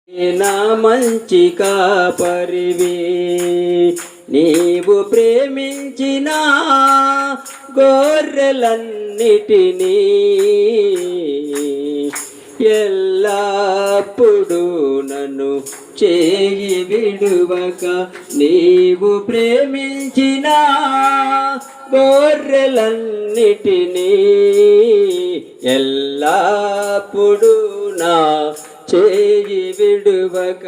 నా మంచి కాపరివి నీవు ప్రేమించిన గొర్రెలన్నిటినీ ఎల్లప్పుడు నన్ను చేయి విడువక నీవు ప్రేమించిన గొర్రెలన్నిటినీ ఎల్లప్పుడు నా చేయి విడువక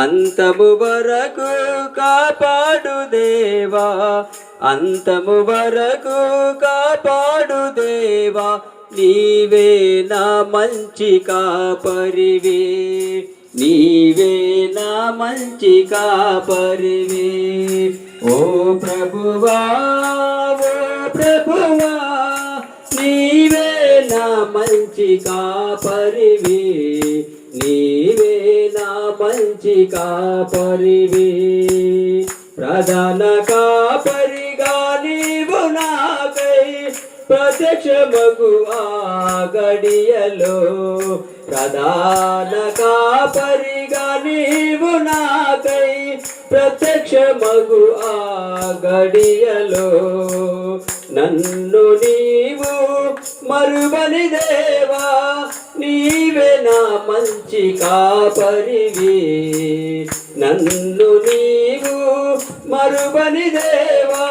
అంతము వరకు కాపాడు దేవా, అంతము వరకు కాపాడు దేవా, నీవే నా మంచి కాపరివి, నీవే నా మంచి కాపరివి. ఓ ప్రభువా, ఓ ప్రభువా, నీవే నా మంచి కాపరివి, నీవే నా మంచి కాపరివి. ప్రధాన కాపరిగా నీవు నాకై ప్రత్యక్షమగు ఆ గడియలో, ప్రధాన కాపరిగా నీవు నాకై ప్రత్యక్షమగు ఆ గడియలో, నన్ను నీవు మరువని దేవా, నీవే నా మంచి కాపరివి, నన్ను నీవు మరువని దేవా,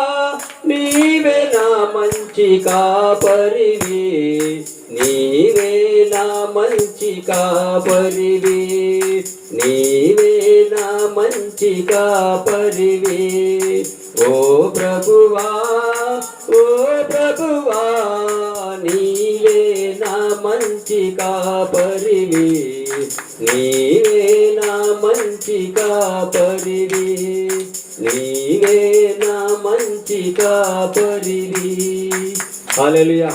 నీవే నా మంచి కాపరివి, నీవే నా మంచి కాపరివి, నీవే నా మంచి కాపరివి. ఓ ప్రభువా, ఓ ప్రభువా, నీవే నా మంచి కాపరివి, నీవే నా మంచి కాపరివి, నీవే నా మంచి కాపరివి. హల్లెలూయా.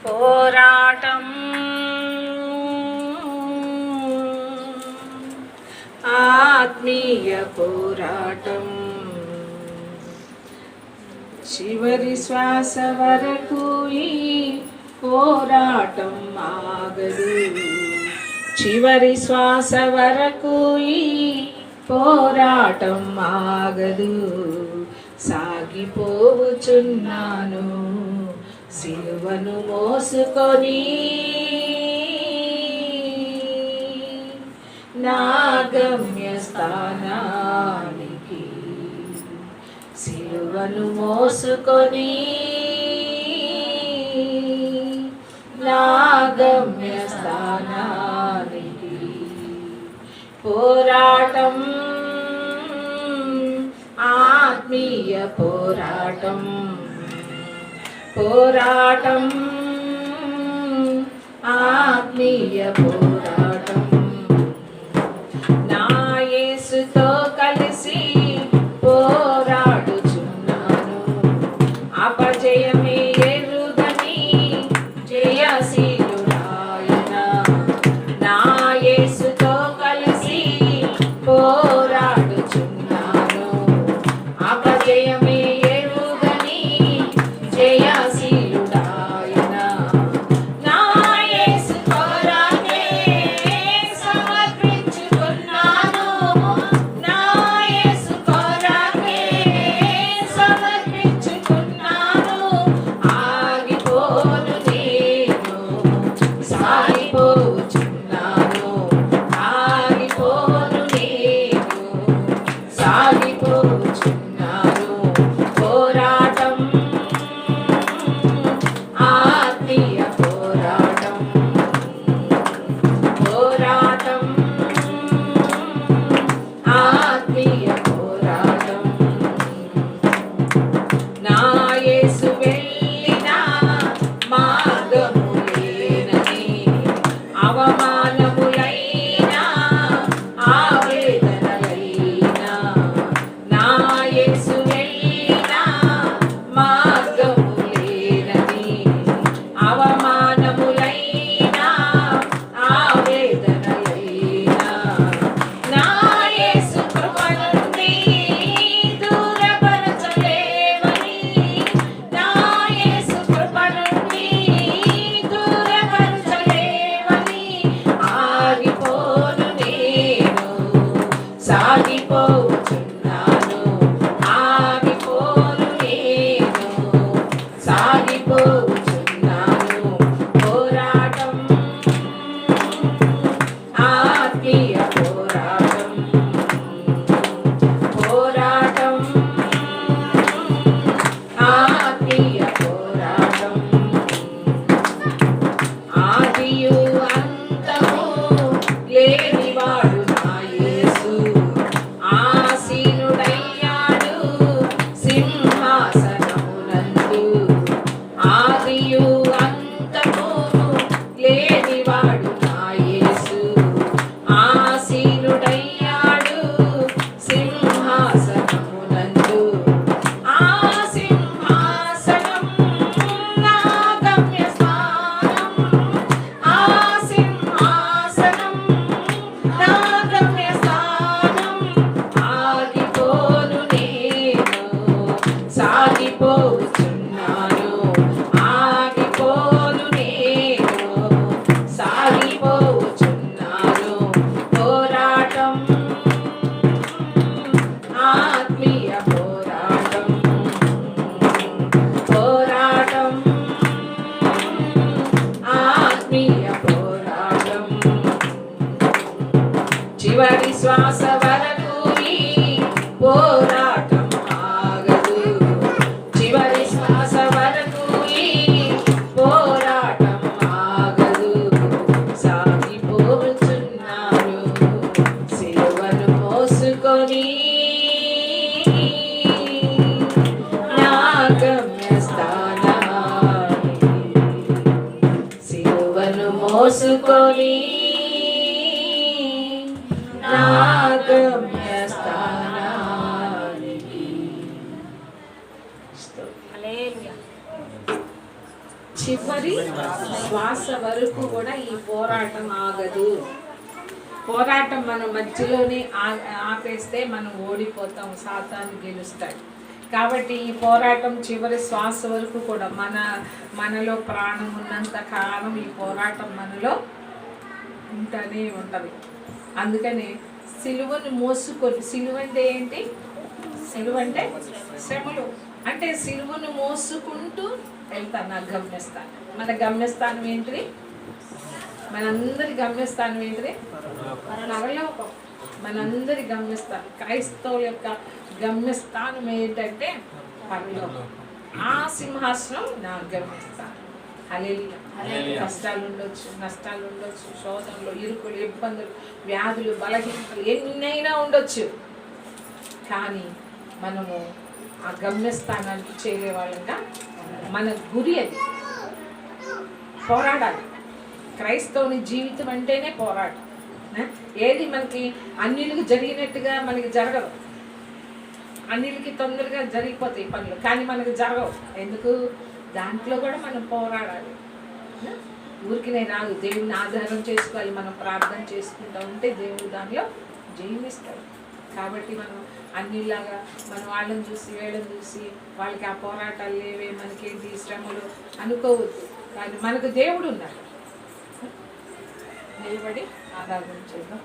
పోరాటం ఆత్మీయ పోరాటం చివరి శ్వాస వరకు ఈ పోరాటం ఆగదు, చివరి శ్వాస వరకు ఈ పోరాటం ఆగదు, సాగిపోవచున్నాను సిలువను మోసుకొని, నా గమ్యస్థానానికి సిలువను మోసుకొని, నా గమ్యస్థానానికి. పోరాటం ఆత్మీయ పోరాటం, పోరాటం ఆత్మీయ పోరాటం. నా యేసుతో కలిసి పోరాడుచున్నాను, అపజయమే ఎరుగని జయశీలుడాయన. నా యేసుతో కలిసి పోరాడుచున్నాను, అపజయమే ఎరుగని జయశీలుడాయన. నా యేసు కొరకే సమర్పించుకున్నాను, నా యేసు కొరకే సమర్పించుకున్నాను. ఆగిపోను నేను, సాగిపోచున్నాను, ఆగిపోను నేను, సాగిపోచున్నాను. పోరాటం ఆత్మీయ పోరాటం, పోరాటం ఆత్మీయ పోరాటం. నా యేసు వెళ్ళిన మార్గములేనని, అవమానములైనా ఆవేదనలైనా, నా యేసు వెళ్ళిన మార్గములేనని, అవమానములైనా ఆవేదనలైనా, నా యేసు కృప నుండి దూరపరచలేవని, నా యేసు కృప నుండి దూరపరచలేవని. ఆగిపోను నేను, సాగిపోచున్నాను, ఆగిపోను నేను, సాగిపోచున్నాను. పోరాటం ఆత్మీయ పోరాటం, పోరాటం ఆత్మీయ పోరాటం. ఆదియు అంతము లేనివాడు నా యేసు, ఆసీనుడయ్యాడు సింహాసనమునందు. ఆదియు అంతము లేనివాడు నా యేసు, ఆసీనుడయ్యాడు సింహాసనమునందు. ఆ సింహాసనం నా గమ్యస్థానం, ఆ సింహాసనం నా గమ్యస్థానం. ఆగిపోను నేను, సాగిపోచున్నాను, ఆగిపోను నేను, సాగిపోచున్నాను. పోరాటం ఆత్మీయ పోరాటం, పోరాటం ఆత్మీయ పోరాటం. చివరి శ్వాస వరకు ఈ పోరాటం ఆగదు, చివరి శ్వాస వరకు ఈ పోరాటం ఆగదు. సాగిపోచున్నాను సిలువను మోసుకొని, నా గమ్యస్థానానికి సిలువను మోసుకొని, నా గమ్యస్థానానికి. చివరి శ్వాస వరకు కూడా ఈ పోరాటం ఆగదు. పోరాటం మనం మధ్యలోనే ఆపేస్తే మనం ఓడిపోతాం, సాతాను గెలుస్తాడు. కాబట్టి ఈ పోరాటం చివరి శ్వాస వరకు కూడా మనలో ప్రాణం ఉన్నంత కాలం ఈ పోరాటం మనలో ఉంటూనే ఉంటుంది. అందుకని సిలువను మోసుకొని, సిలువ అంటే ఏంటి? సిలువ అంటే శ్రమలు. అంటే సిలువను మోసుకుంటూ వెళ్తాను నా గమ్యస్థానం. మన గమ్యస్థానం ఏంటిది? మనందరి గమ్యస్థానం ఏంటిది? పరలోకం. మనందరి గమ్యస్థానం, క్రైస్తవుల యొక్క గమ్యస్థానం ఏంటంటే పరలోకం. ఆ సింహాసనం నా గమ్యస్థానం. హల్లెలూయా. కష్టాలు ఉండొచ్చు, నష్టాలు ఉండొచ్చు, శోధనలు, ఇరుకులు, ఇబ్బందులు, వ్యాధులు, బలహీనతలు ఎన్నైనా ఉండొచ్చు. కానీ మనము ఆ గమ్యస్థానానికి చేరే వాళ్ళంగా మన గురి అది. పోరాడాలి. క్రైస్తవుని జీవితం అంటేనే పోరాటం. ఏది మనకి అన్నిటికి జరిగినట్టుగా మనకి జరగదు. అన్నిటికి తొందరగా జరిగిపోతాయి పనులు, కానీ మనకు జరగవు. ఎందుకు? దాంట్లో కూడా మనం పోరాడాలి. ఊరికినే రాదు. దేవుని ఆధారం చేసుకోవాలి. మనం ప్రార్థన చేసుకుంటూ ఉంటే దేవుడు దానిలో జయమిస్తాడు. కాబట్టి మనం అన్నిలాగా మన వాళ్ళని చూసి వీళ్ళని చూసి వాళ్ళకి ఆ పోరాటాలు లేవే, మనకేంటి శ్రమలు అనుకోవద్దు. కానీ మనకు దేవుడు ఉన్నాడు. నిలబడి ఆరాధన చేద్దాం.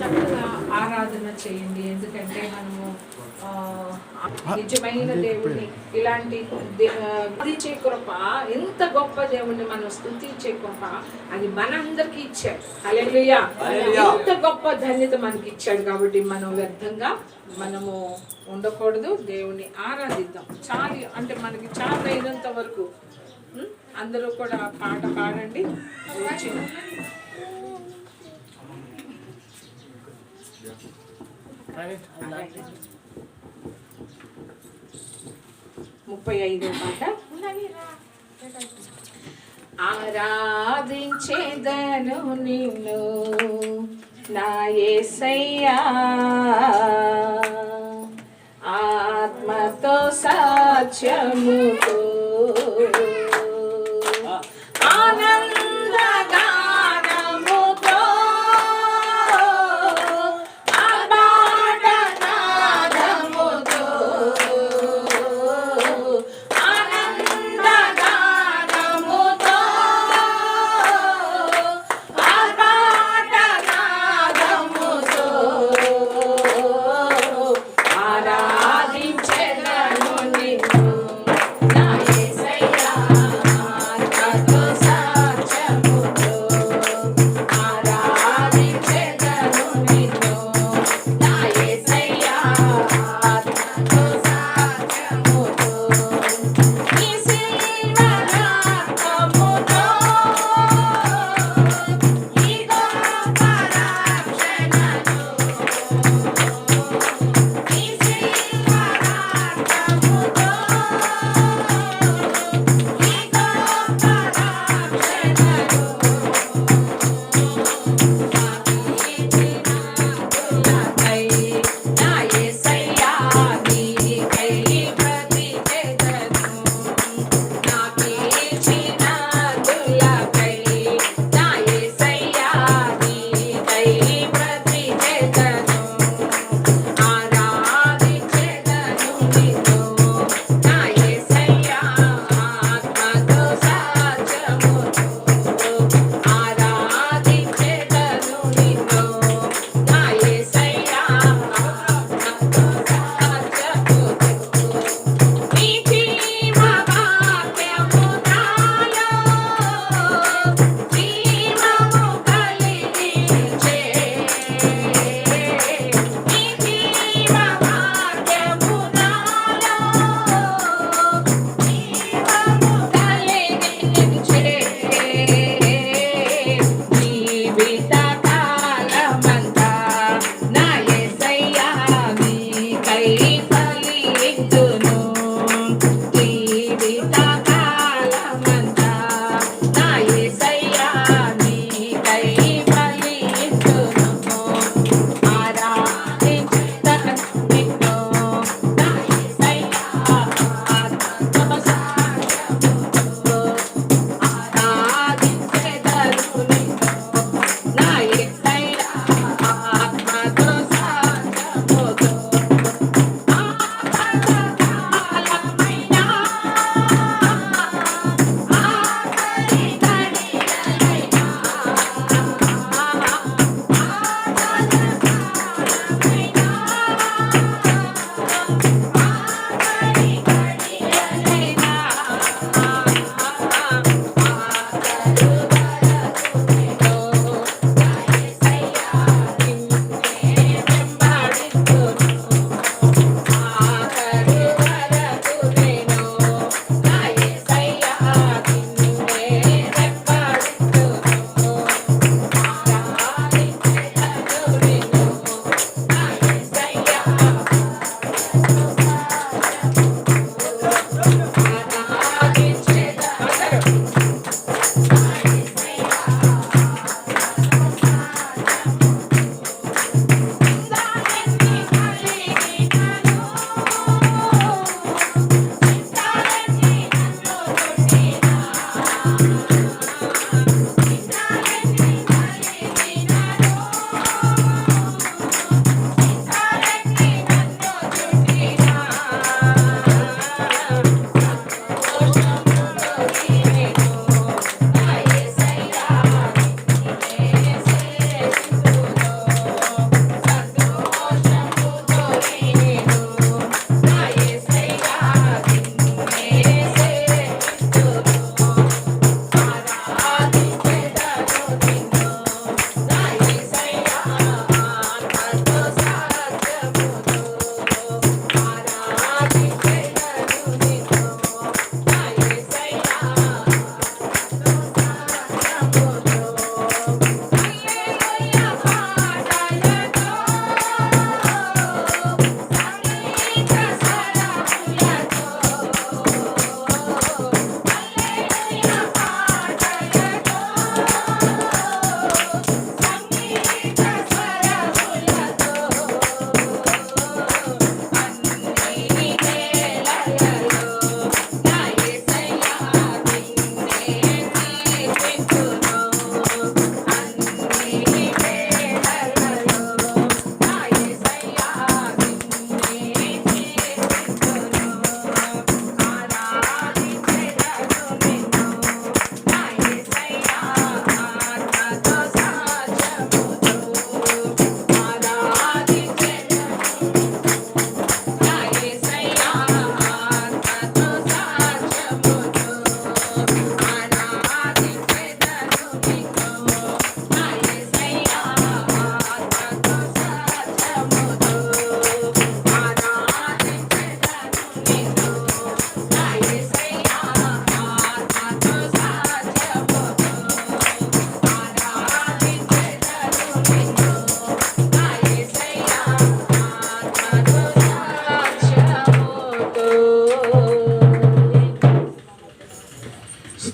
చక్కగా ఆరాధన చేయండి. ఎందుకంటే మనము నిజమైన దేవుడిని, ఇలాంటి స్తుతించే కృప, ఎంత గొప్ప దేవుడిని మనం స్తుతించే కృప అది మనందరికీ ఇచ్చాడు. హల్లెలూయా. ఎంత గొప్ప ధన్యత మనకి ఇచ్చాడు. కాబట్టి మనం వ్యర్థంగా మనము ఉండకూడదు. దేవుణ్ణి ఆరాధిద్దాం. చాలు అంటే మనకి చాలా అయినంత వరకు అందరూ కూడా పాట పాడండి. వచ్చిన 35వ పాట. ఆరాధించేదను నిన్ను నా యేసయ్యా, ఆత్మతో సాక్ష్యముతో నా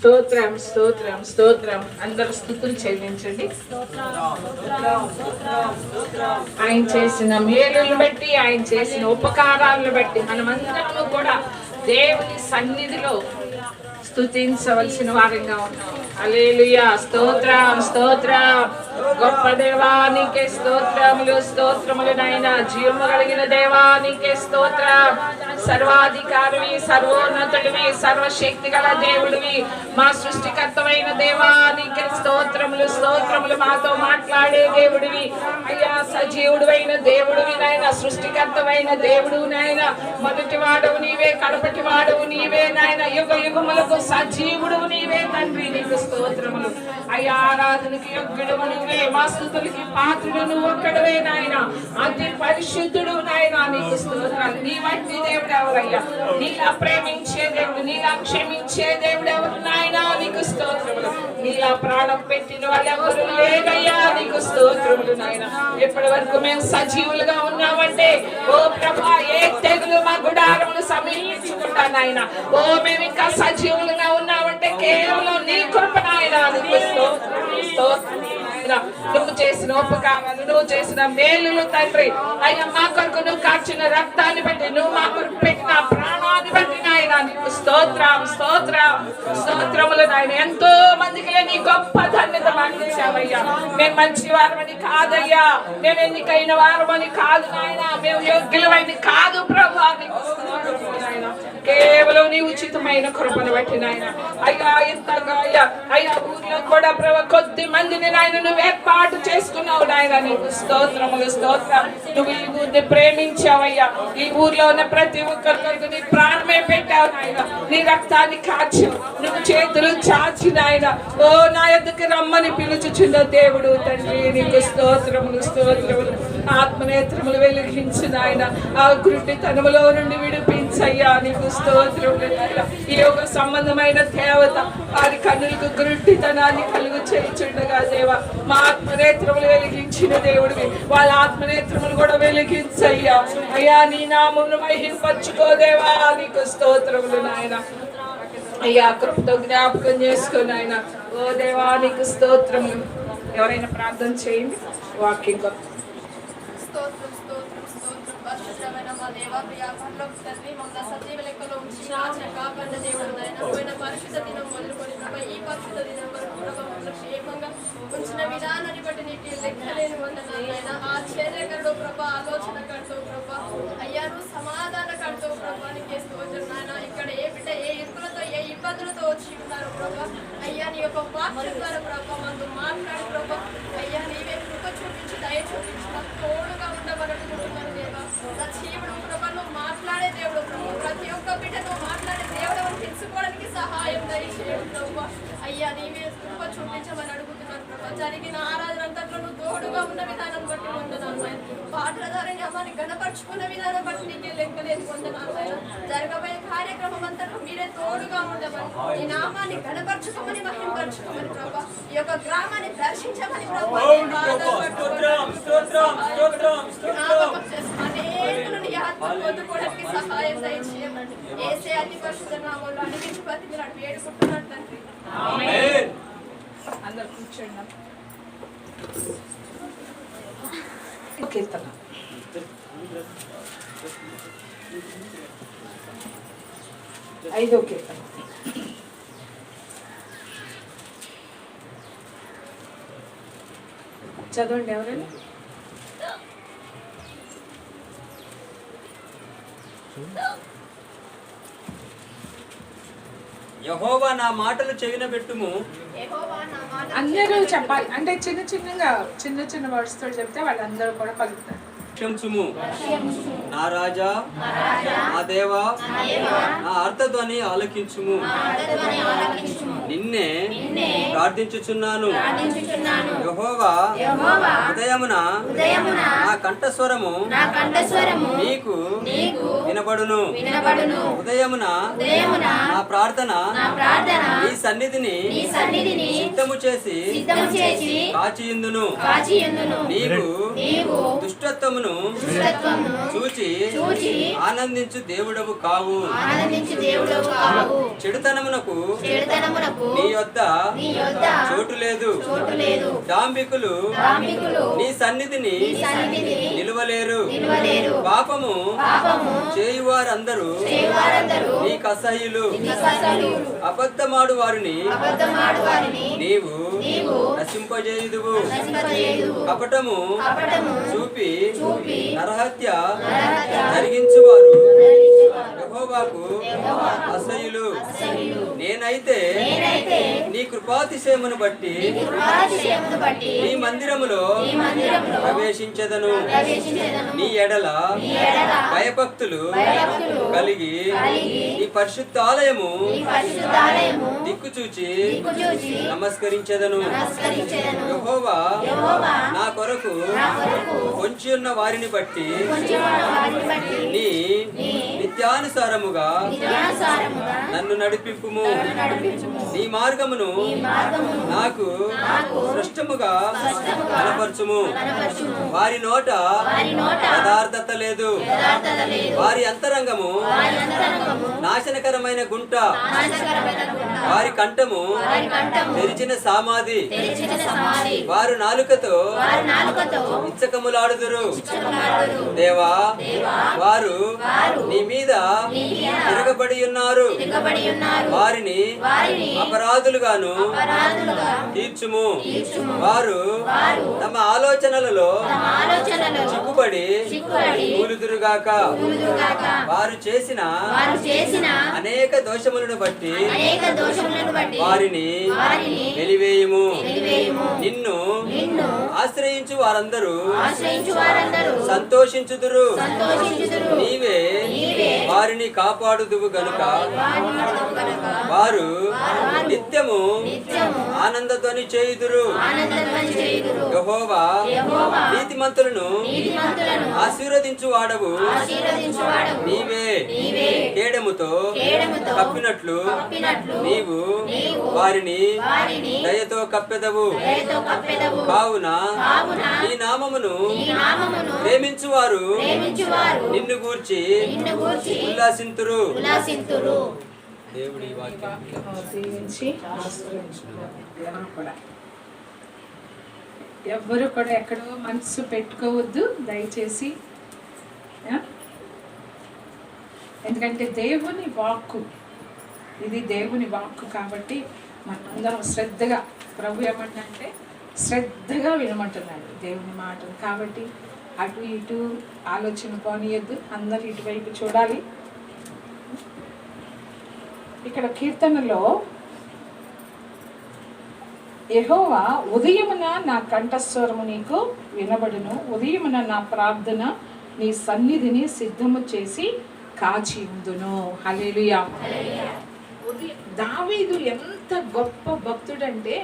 స్తోత్రం స్తోత్రం స్తోత్రం. అందరూ స్తుతులు చెల్లించండి. ఆయన చేసిన మేలులను బట్టి, ఆయన చేసిన ఉపకారాలను బట్టి మనమందరము కూడా దేవుని సన్నిధిలో స్తుతించవలసిన వారంగా ఉన్నాం. హల్లెలూయా. స్తోత్రం స్తోత్రం. గొప్ప దేవానికే స్తోత్రములు స్తోత్రములు నాయన. జీవము కలిగిన దేవానికే స్తోత్రం. సర్వాధికారివి, సర్వోన్నతుడివి, సర్వశక్తి గల దేవుడివి, మా సృష్టికర్తమైన దేవానికే స్తోత్రములు స్తోత్రములు. మాతో మాట్లాడే దేవుడివి అయ్యా, సజీవుడువైన దేవుడివి నాయన, సృష్టికర్తమైన దేవుడు నాయన. మొదటి వాడవు నీవే, కడపటి వాడవు నీవే నాయన, యుగ యుగములకు సజీవుడు నీవే తండ్రి. నీకు స్తోత్రములు అయ్యా. ఆరాధనకి యోగ్యుడు నువ్వే, మా స్తుతులకి పాత్రుడు నువ్వు ఒక్కడవే నాయన. అతి పరిశుద్ధుడు నాయన. నీకు స్తోత్రాలు. నీ వంటి దేవుడు ఎవరయ్యా? నీలా ప్రేమించే దేవుడు, నీలా క్షమించే దేవుడు ఎవరు నాయన? నీకు స్తోత్రములు. నీలా ప్రాణం పెట్టిన వాళ్ళు ఎవరు లేదయ్యా. నీకు స్తోత్రములు నాయన. ఎప్పటి వరకు మేము సజీవులుగా ఉన్నామంటే ఓ ప్రభా, ఏ తెగులు మా గుడారములు సమీపించకుండా నాయన. ఓ మేము ఇంకా సజీవులుగా ఉన్నామంటే కేవలం నీ కృప నాయన. నీకు స్తోత్రములు స్తోత్రములు నాయన. నువ్వు చేసిన ఉపకారాలు, నువ్వు చేసిన మేలులు తండ్రి అయ్యా, మా కొరకు నువ్వు కార్చిన రక్తాన్ని బట్టి, నువ్వు మా కొరకు పెట్టిన ప్రాణాన్ని బట్టి నాయన. నీకు స్తోత్రం స్తోత్రం స్తోత్రములు నాయన. ఎంతో మందికి నీ గొప్ప ధన్యత మాకించావయ్యా. మేము మంచి వారమని కాదయ్యా, మేము ఎన్నికైన వారమని కాదు నాయన, మేము యోగ్యులమని కాదు ప్రభా. నీకు స్తోత్రములు నాయన. కేవలం నీ ఉచితమైన కృపను బట్టి నాయన. అయ్యా ఇంతగా అయ్యా ఊర్లో కూడా ప్రభు కొద్ది మందిని నాయన నువ్వు ఏర్పాటు చేసుకున్నావు నాయన. నీకు స్తోత్రములు స్తోత్రం. నువ్వు ఈ ఊరిని ప్రేమించావయ్యా. ఈ ఊర్లో ఉన్న ప్రతి ఒక్కరికి నీ ప్రాణమే పెట్టావు నాయన. నీ రక్తాన్ని కాచి నువ్వు చేతులు చాచి నాయన ఓ నా ఎద్దుకు రమ్మని పిలుచుచున్న దేవుడు తండ్రి. నీకు స్తోత్రములు స్తోత్రములు. ఆత్మనేత్రములు వెలిగించు నాయన. ఆ గుడ్డితనములో నుండి విడిపించయ్యా. నీకు స్తోత్రములు నాయన. ఈ యోగ సంబంధమైన దేవత వారి కన్నులకు గుడ్డితనాన్ని కలుగు చేయుచుండగా దేవా, మా ఆత్మనేత్రములు వెలిగించిన దేవుడివి, వాళ్ళ ఆత్మనేత్రములు కూడా వెలిగించయ్యా. అయ్యా నీ నామమును మహింపరచుకోదేవా. నీకు స్తోత్రములు నాయన. అయ్యా కృపతో జ్ఞాపకం చేసుకుని ఆయన ఓ దేవా నీకు స్తోత్రములు. ఎవరైనా ప్రార్థన చేయండి. వాక్యం స్తోత్రం స్తోత్రం స్తోత్రం. పరిశుద్ధమైన మా దేవా, ప్రియా పరలోక తండ్రి, మమ్మల్ని సజీవ లెక్కలో ఉంచి కాచిన కాపాడిన దేవుడు నాయన. పోయిన పరిశుద్ధ దినం మొదలుకొని ప్రభా, ఈ పరిశుద్ధ దినం వరకు ప్రభా మమ్మల్ని క్షేమంగా ఉంచిన విధానాన్ని బట్టి నీకు లెక్కలేని వందనాలు నాయన. ఆశ్చర్యకరుడు ప్రభా, ఆలోచన కడుతూ ప్రభా, అయ్యా నువ్వు సమాధాన కడుతూ ప్రభా. నీకే స్తోత్రం నాయన. ఇక్కడ ఏ బిడ్డ ఏ ఇరుకులతో ఏ ఇబ్బందులతో వచ్చి ఉన్నారు ప్రభా, అయ్యా నీ యొక్క వాక్యం ద్వారా ప్రభా మనతో మాట్లాడు ప్రభా. అయ్యా నీవే కృప చూపించి దయ చూపించి మాకు తోడుగా ఉండబడుతున్నాను దేవా. సజీవుడు ప్రభా, నువ్వు మాట్లాడే దేవుడు ప్రభా. ప్రతి ఒక్క బిడ్డ నువ్వు మాట్లాడే దేవుడు అని తెలుసుకోవడానికి సహాయం దయచేయడు ప్రభా. అయ్యా నీవే కృప చూపించమని అడుగుతున్నాను ప్రభా. జరిగిన ఆరాధన అంతట్లో నువ్వు తోడుగా ఉన్న విధానం బట్టి వందనాలు ఆయన. పాటల ద్వారా అమ్మాని గణపరుచుకున్న విధానం బట్టి నీకే లెక్కలేని వందనాలు ఆయన. జరగబోయే కార్యక్రమం అంతట్లో మీరే తోడుగా ఉండమని, ఈ నామాన్ని గణపరచుకోమని మహింపరచుకోమని ప్రభా. ఈ యొక్క గ్రామాన్ని దర్శించమని ప్రభా. అనేకులు నీ ఆత్మ పొందుకోవడానికి సహాయం దయచేయమని యేసే అతి పరిశుద్ధ నామములో అడిగించి బ్రతికినాడు వేడుకుంటున్నాడు తండ్రి. ఆమేన్. అందరూ కూర్చోండి. కీర్తన 5వ కీర్తన. చదవండి ఎవరైనా. యెహోవా నా మాటలు చెవిన పెట్టుము. యెహోవా నా మాట అందరూ చెప్పాలి. అంటే చిన్న చిన్న వర్డ్స్ తో చెప్తే వాళ్ళందరూ కూడా పలుకుతారు. క్షమించుము నా రాజా, నా దేవా, నా అర్థధ్వని ఆలకించుము. నిన్నే ప్రార్థించుచున్నాను. యెహోవా ఉదయమున నా కంఠస్వరము నీకు వినబడును. ఉదయమున నా ప్రార్థన నీ సన్నిధిని సిద్ధము చేసి కాచియుందును. నీవు దుష్టత్వమును చూచి ఆనందించు దేవుడవు కావు. చెడుతనమునకు నీ యొద్ద చోటు లేదు. డాంబికులు నీ సన్నిధిని నిలువలేరు. పాపము చేయువారందరూ నీకు అసహ్యులు. అబద్ధమాడు వారిని నీవు నశింపజేయుదువు. కపటము చూపి నరహత్య జరిగించువారు యెహోవాకు అసహ్యులు. నేనైతే నీ కృపాతిశయమును బట్టి నీ మందిరములో ప్రవేశించెదను. నీ ఎడల భయభక్తులు కలిగి నీ పరిశుద్ధాలయము దిక్కుచూచి నమస్కరించెదను. యెహోవా నా కొరకు పొంచి ఉన్న వారిని బట్టి నీ నిత్యానుసారముగా నన్ను నడిపింపుము. నీ మార్గమును నాకు స్పష్టముగా కనపరచుము. వారి నోట యథార్థత లేదు. వారి అంతరంగము నాశనకరమైన గుంట. వారి కంఠము తెరిచిన సమాధి. వారు నాలుకతో ఇచ్చకములాడుదురు. దేవా, వారు నీ మీద తిరగబడి ఉన్నారు. వారిని అపరాధులుగాను తీర్చుము. వారు తమ ఆలోచనలలో చిక్కుబడి కూలుదురుగాక. వారు చేసిన అనేక దోషములను బట్టి వారిని వెలివేయుము. నిన్ను ఆశ్రయించు వారందరూ సంతోషించుదురు. నీవే వారిని కాపాడుదువు గనుక వారు నిత్యము ఆనందధ్వని చేయుదురు. యెహోవా నీతిమంతులను ఆశీర్వదించు వాడవు. నీవే కేడముతో కప్పినట్లు నీవు వారిని దయతో కప్పెదవు. కావున నీ నామమును ప్రేమించువారు నిన్ను గూర్చి ఉల్లాసింతురు. దేవుడి వాక్యం దీవించి ఎవ్వరు కూడా ఎక్కడో మనసు పెట్టుకోవద్దు దయచేసి. ఎందుకంటే దేవుని వాక్కు, ఇది దేవుని వాక్కు కాబట్టి మనందరం శ్రద్ధగా, ప్రభు ఏమంటే శ్రద్ధగా వినమంటున్నాడు దేవుని మాటను. కాబట్టి అటు ఇటు ఆలోచన పోనీయద్దు, అందరు ఇటువైపు చూడాలి. ఇక్కడ కీర్తనలో యెహోవా ఉదయమున నా కంఠస్వరము నీకు వినబడును. ఉదయమున నా ప్రార్థన నీ సన్నిధిని సిద్ధము చేసి కాచి ఉందును. హల్లెలూయా. దావీదు ఎంత గొప్ప భక్తుడంటే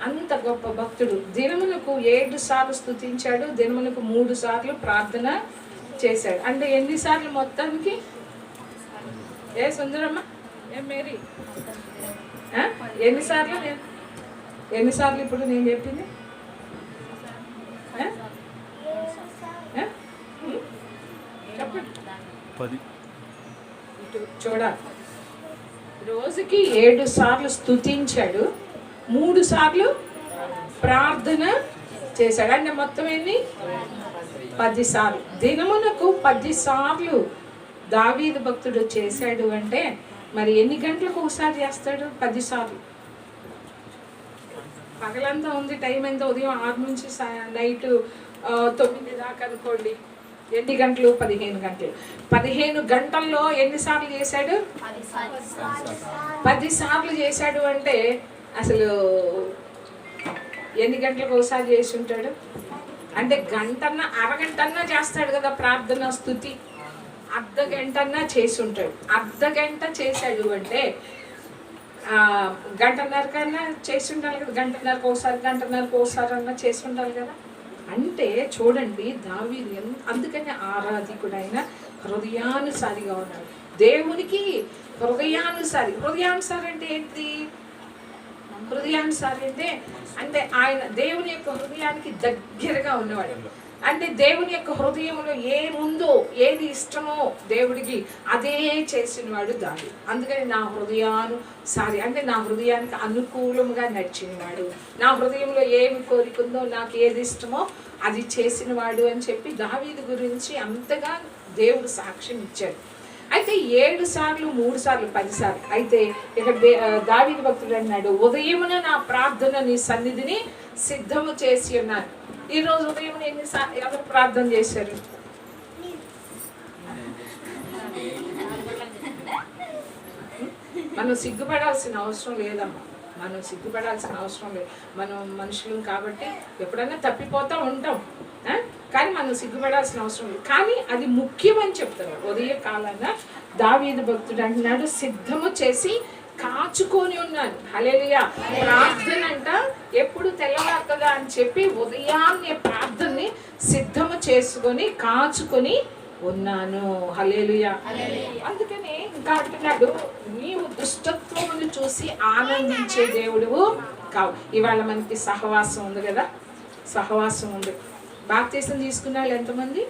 అంత గొప్ప భక్తుడు. దినమునకు 7 సార్లు స్తుతించాడు, దినమునకు 3 సార్లు ప్రార్థన చేశాడు. అంటే ఎన్నిసార్లు మొత్తానికి? ఏ సుందరమ్మ, ఏ మేరీ, ఎన్నిసార్లు ఇప్పుడు నేను చెప్పింది? చెప్పండి. ఇటు చూడాలి. రోజుకి 7 సార్లు స్తుతించాడు, 3 సార్లు ప్రార్థన చేశాడు. అంటే మొత్తం ఎన్ని? 10 సార్లు. దినమునకు 10 సార్లు దావీదు భక్తుడు చేశాడు అంటే మరి ఎన్ని గంటలకు ఒకసారి చేస్తాడు? 10 సార్లు. పగలంతా ఉంది, టైం ఎంత? ఉదయం 6 నుంచి నైట్ 9 దాకా అనుకోండి. ఎన్ని గంటలు? 15 గంటలు. 15 గంటల్లో ఎన్నిసార్లు చేశాడు? 10 సార్లు చేశాడు అంటే అసలు ఎన్ని గంటలకు ఒకసారి చేసి ఉంటాడు? అంటే గంటన్నా అరగంటన్నా చేస్తాడు కదా ప్రార్థన స్తుతి. అర్ధగంటన్నా చేసి ఉంటాడు. అర్ధగంట చేశాడు అంటే గంటన్నర కన్నా చేసి ఉండాలి కదా. గంటన్నరకు ఒకసారి అన్నా చేసి ఉండాలి కదా. అంటే చూడండి, దావీదు అందుకని ఆరాధికుడైన హృదయానుసారిగా ఉన్నాడు. దేవునికి హృదయానుసారి. హృదయానుసారి అంటే ఏంటి? హృదయానుసారి అంటే ఆయన దేవుని యొక్క హృదయానికి దగ్గరగా ఉన్నవాడు. అంటే దేవుని యొక్క హృదయంలో ఏముందో, ఏది ఇష్టమో దేవుడికి అదే చేసినవాడు దావీదు. అందుకని నా హృదయానుసారి అంటే నా హృదయానికి అనుకూలంగా నడిచినవాడు, నా హృదయంలో ఏమి కోరికుందో, నాకు ఏది ఇష్టమో అది చేసినవాడు అని చెప్పి దావీదు గురించి అంతగా దేవుడు సాక్ష్యం ఇచ్చాడు. అయితే 7 సార్లు 3 సార్లు 10 సార్లు అయితే ఇక్కడ దావీదు భక్తుడు అన్నాడు, ఉదయమున నా ప్రార్థన నీ సన్నిధిని సిద్ధము చేసి ఉన్నాను. ఈరోజు ఉదయం ఎన్నిసార్లు ఎవరు ప్రార్థన చేశారు? మనం సిగ్గుపడాల్సిన అవసరం లేదమ్మా, మనం సిగ్గుపడాల్సిన అవసరం లేదు. మనం మనుషులు కాబట్టి ఎప్పుడైనా తప్పిపోతూ ఉంటాం, కానీ మనం సిగ్గుపడాల్సిన అవసరం లేదు. కానీ అది ముఖ్యమని చెప్తారు. ఉదయ కాలాన దావీదు భక్తుడు అంటున్నాడు, సిద్ధము చేసి కాచుకొని ఉన్నాను. హల్లెలూయా. ప్రార్థన అంట ఎప్పుడు తెల్లవారుతుందా అని చెప్పి ఉదయాన్నే ప్రార్థనని సిద్ధము చేసుకొని కాచుకొని ఉన్నాను. హల్లెలూయా. అందుకని ఇంకా అంటున్నాడు, నీవు దుష్టత్వమును చూసి ఆనందించే దేవుడువు కావు. ఇవాళ మనకి సహవాసం ఉంది కదా, సహవాసం ఉంది. బాప్తీసం తీసుకున్న వాళ్ళు ఎంతమంది?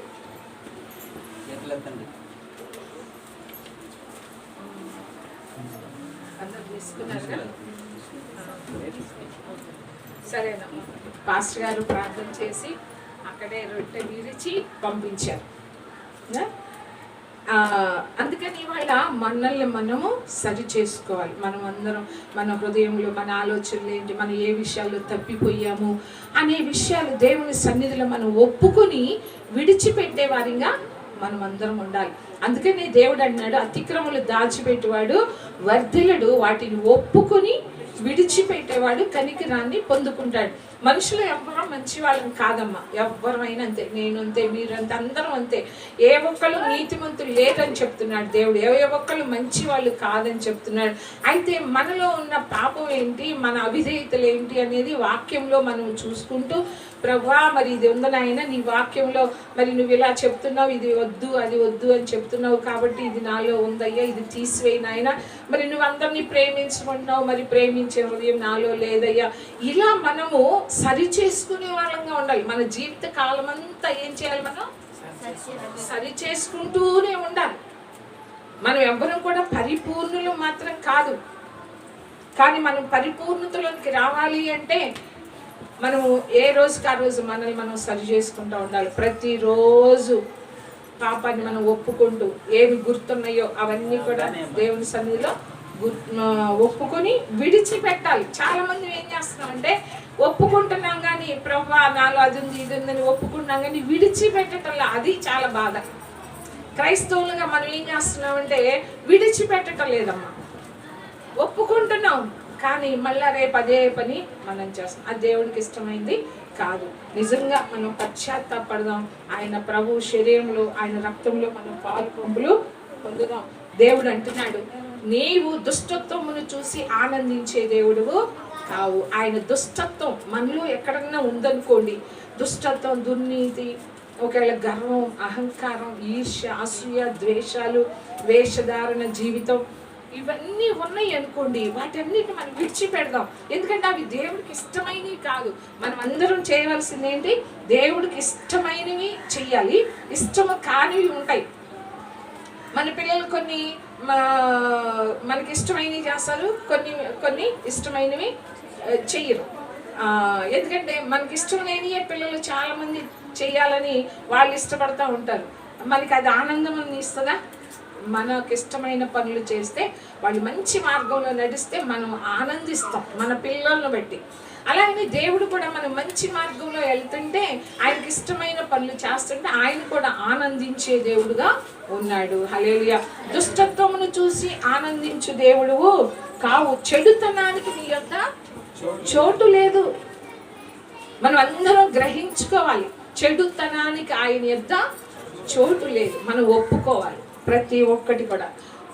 అందరు తీసుకున్నారు. సరేనమ్మా. పాస్టర్ గారు ప్రార్థన చేసి అక్కడే రొట్టె విరిచి పంపించారు. అందుకని ఇవాళ మనల్ని మనము సరి చేసుకోవాలి. మనం అందరం మన హృదయంలో మన ఆలోచనలు ఏంటి, మనం ఏ విషయాల్లో తప్పిపోయాము అనే విషయాలు దేవుని సన్నిధిలో మనం ఒప్పుకొని విడిచిపెట్టే వారిగా మనం అందరం ఉండాలి. అందుకని దేవుడు అన్నాడు, అతిక్రమలు దాచిపెట్టేవాడు వర్ధిల్లుడు, వాటిని ఒప్పుకొని విడిచిపెట్టేవాడు కనికరాన్ని పొందుకుంటాడు. మనుషులు ఎవ్వరూ మంచి వాళ్ళని కాదమ్మా, ఎవ్వరమైనా అంతే, నేను అంతే, మీరు అంతే, అందరం అంతే. ఏ ఒక్కళ్ళు నీతిమంతులు లేదని చెప్తున్నాడు దేవుడు, ఏ ఒక్కళ్ళు మంచి వాళ్ళు కాదని చెప్తున్నాడు. అయితే మనలో ఉన్న పాపం ఏంటి, మన అవిధేయతలు ఏంటి అనేది వాక్యంలో మనం చూసుకుంటూ, ప్రభువా మరి ఇది ఉందనైనా నీ వాక్యంలో మరి నువ్వు ఇలా చెప్తున్నావు, ఇది వద్దు అది వద్దు అని చెప్తున్నావు కాబట్టి ఇది నాలో ఉందయ్యా, ఇది తీసివేయినాయన. మరి నువ్వు అందరినీ ప్రేమించమంటున్నావు, మరి ప్రేమించే హృదయం నాలో లేదయ్యా. ఇలా మనము సరి చేసుకునే వాళ్ళంగా ఉండాలి. మన జీవిత కాలం అంతా ఏం చేయాలి? మనం సరి చేసుకుంటూనే ఉండాలి. మనం ఎవ్వరం కూడా పరిపూర్ణులు మాత్రం కాదు, కానీ మనం పరిపూర్ణతలోకి రావాలి అంటే మనము ఏ రోజుకి ఆ రోజు మనల్ని మనం సరి చేసుకుంటూ ఉండాలి. ప్రతిరోజు పాపాన్ని మనం ఒప్పుకుంటూ ఏమి గుర్తున్నాయో అవన్నీ కూడా దేవుని సన్నిధిలో ఒప్పుకొని విడిచిపెట్టాలి. చాలా మంది ఏం చేస్తున్నామంటే ఒప్పుకుంటున్నాం కానీ ప్రభువా నాలో అది ఉంది ఇది ఉందని ఒప్పుకుంటున్నాం కానీ విడిచిపెట్టటంలో, అది చాలా బాధ. క్రైస్తవులుగా మనం ఏం చేస్తున్నామంటే విడిచిపెట్టడం లేదమ్మా, ఒప్పుకుంటున్నాం కానీ మళ్ళా రేపు అదే పని మనం చేస్తాం. అది దేవుడికి ఇష్టమైంది కాదు. నిజంగా మనం పశ్చాత్తాపడదాం, ఆయన ప్రభు శరీరంలో ఆయన రక్తంలో మనం పాలు పంపులు పొందుదాం. దేవుడు అంటున్నాడు, నీవు దుష్టత్వమును చూసి ఆనందించే దేవుడువు కావు. ఆయన దుష్టత్వం మనలో ఎక్కడన్నా ఉందనుకోండి, దుష్టత్వం, దుర్నీతి, ఒకవేళ గర్వం, అహంకారం, ఈర్ష్య, అసూయ, ద్వేషాలు, వేషధారణ జీవితం, ఇవన్నీ ఉన్నాయి అనుకోండి, వాటన్నిటిని మనం విడిచిపెడదాం. ఎందుకంటే అవి దేవుడికి ఇష్టమైనవి కాదు. మనం అందరం చేయవలసింది ఏంటి? దేవుడికి ఇష్టమైనవి చెయ్యాలి, ఇష్టము కానివి ఉంటాయి. మన పిల్లలు కొన్ని మనకి ఇష్టమైనవి చేస్తారు, కొన్ని ఇష్టమైనవి చెయ్యరు. ఎందుకంటే మనకి ఇష్టం లేనియే పిల్లలు చాలామంది చెయ్యాలని వాళ్ళు ఇష్టపడుతూ ఉంటారు. మనకి అది ఆనందం అని ఇస్తుందా? మనకు ఇష్టమైన పనులు చేస్తే, వాళ్ళు మంచి మార్గంలో నడిస్తే మనం ఆనందిస్తాం మన పిల్లలను బట్టి. అలాగే దేవుడు కూడా మనం మంచి మార్గంలో వెళ్తుంటే, ఆయనకి ఇష్టమైన పనులు చేస్తుంటే ఆయన కూడా ఆనందించే దేవుడుగా ఉన్నాడు. హల్లెలూయా. దుష్టత్వమును చూసి ఆనందించు దేవుడువు కావు. చెడుతనానికి నీ యొక్క చోటు లేదు. మనం అందరం గ్రహించుకోవాలి, చెడుతనానికి ఆయన యొక్క చోటు లేదు. మనం ఒప్పుకోవాలి. ప్రతి ఒక్కటి కూడా,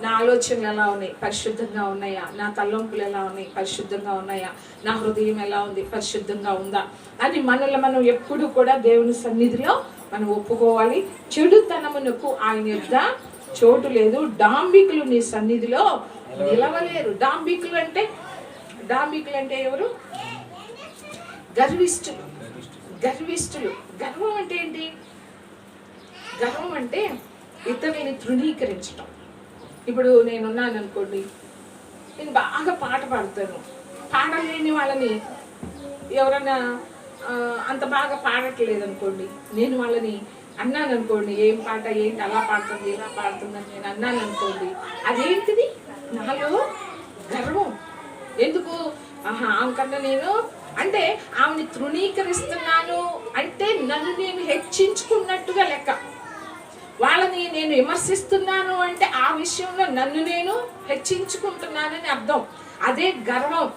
నా ఆలోచనలు ఎలా ఉన్నాయి, పరిశుద్ధంగా ఉన్నాయా? నా తలంపులు ఎలా ఉన్నాయి, పరిశుద్ధంగా ఉన్నాయా? నా హృదయం ఎలా ఉంది, పరిశుద్ధంగా ఉందా అని మనల్ని మనం ఎప్పుడు కూడా దేవుని సన్నిధిలో మనం ఒప్పుకోవాలి. చెడుతనమునకు ఆయన యొక్క చోటు లేదు. డాంబికులు నీ సన్నిధిలో నిలవలేరు. డాంబికులు అంటే ఎవరు? గర్విష్ఠులు. గర్విష్ఠులు. గర్వం అంటే ఏంటి? గర్వం అంటే ఇతరులని తృణీకరించటం. ఇప్పుడు నేనున్నాను అనుకోండి, నేను బాగా పాట పాడతాను, పాడలేని వాళ్ళని ఎవరన్నా అంత బాగా పాడట్లేదు అనుకోండి, నేను వాళ్ళని అన్నాను అనుకోండి, ఏం పాట ఏంటి అలా పాడుతుంది ఇలా పాడుతుందని నేను అన్నాను అనుకోండి, అదేంటిది? నాలో గర్వం. ఎందుకు? ఆమె కన్నా నేను అంటే ఆమెని తృణీకరిస్తున్నాను అంటే నన్ను నేను హెచ్చించుకున్నట్టుగా లెక్క. వాళ్ళని నేను విమర్శిస్తున్నాను అంటే ఆ విషయంలో నన్ను నేను హెచ్చించుకుంటున్నానని అర్థం. అదే గర్వం.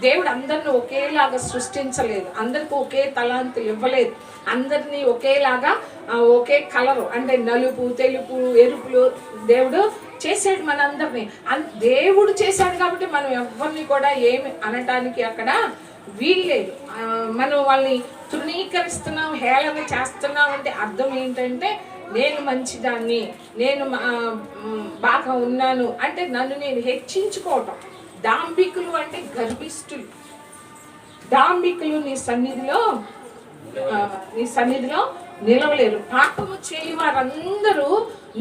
దేవుడు అందరిని ఒకేలాగా సృష్టించలేదు, అందరికి ఒకే తలాంతులు ఇవ్వలేదు, అందరినీ ఒకేలాగా ఒకే కలరు అంటే నలుపు తెలుపు ఎరుపులు దేవుడు చేశాడు మనందరినీ. దేవుడు చేశాడు కాబట్టి మనం ఎవరిని కూడా ఏమి అనటానికి అక్కడ వీల్లేదు. మనం వాళ్ళని తృణీకరిస్తున్నాం, హేళన చేస్తున్నాం అంటే అర్థం ఏంటంటే నేను మంచిదాన్ని, నేను బాగా ఉన్నాను అంటే నన్ను నేను హెచ్చించుకోవటం. డాంబికులు అంటే గర్విష్ఠులు. డాంబికులు నీ సన్నిధిలో నిలవలేరు. పాపము చేయి వారందరూ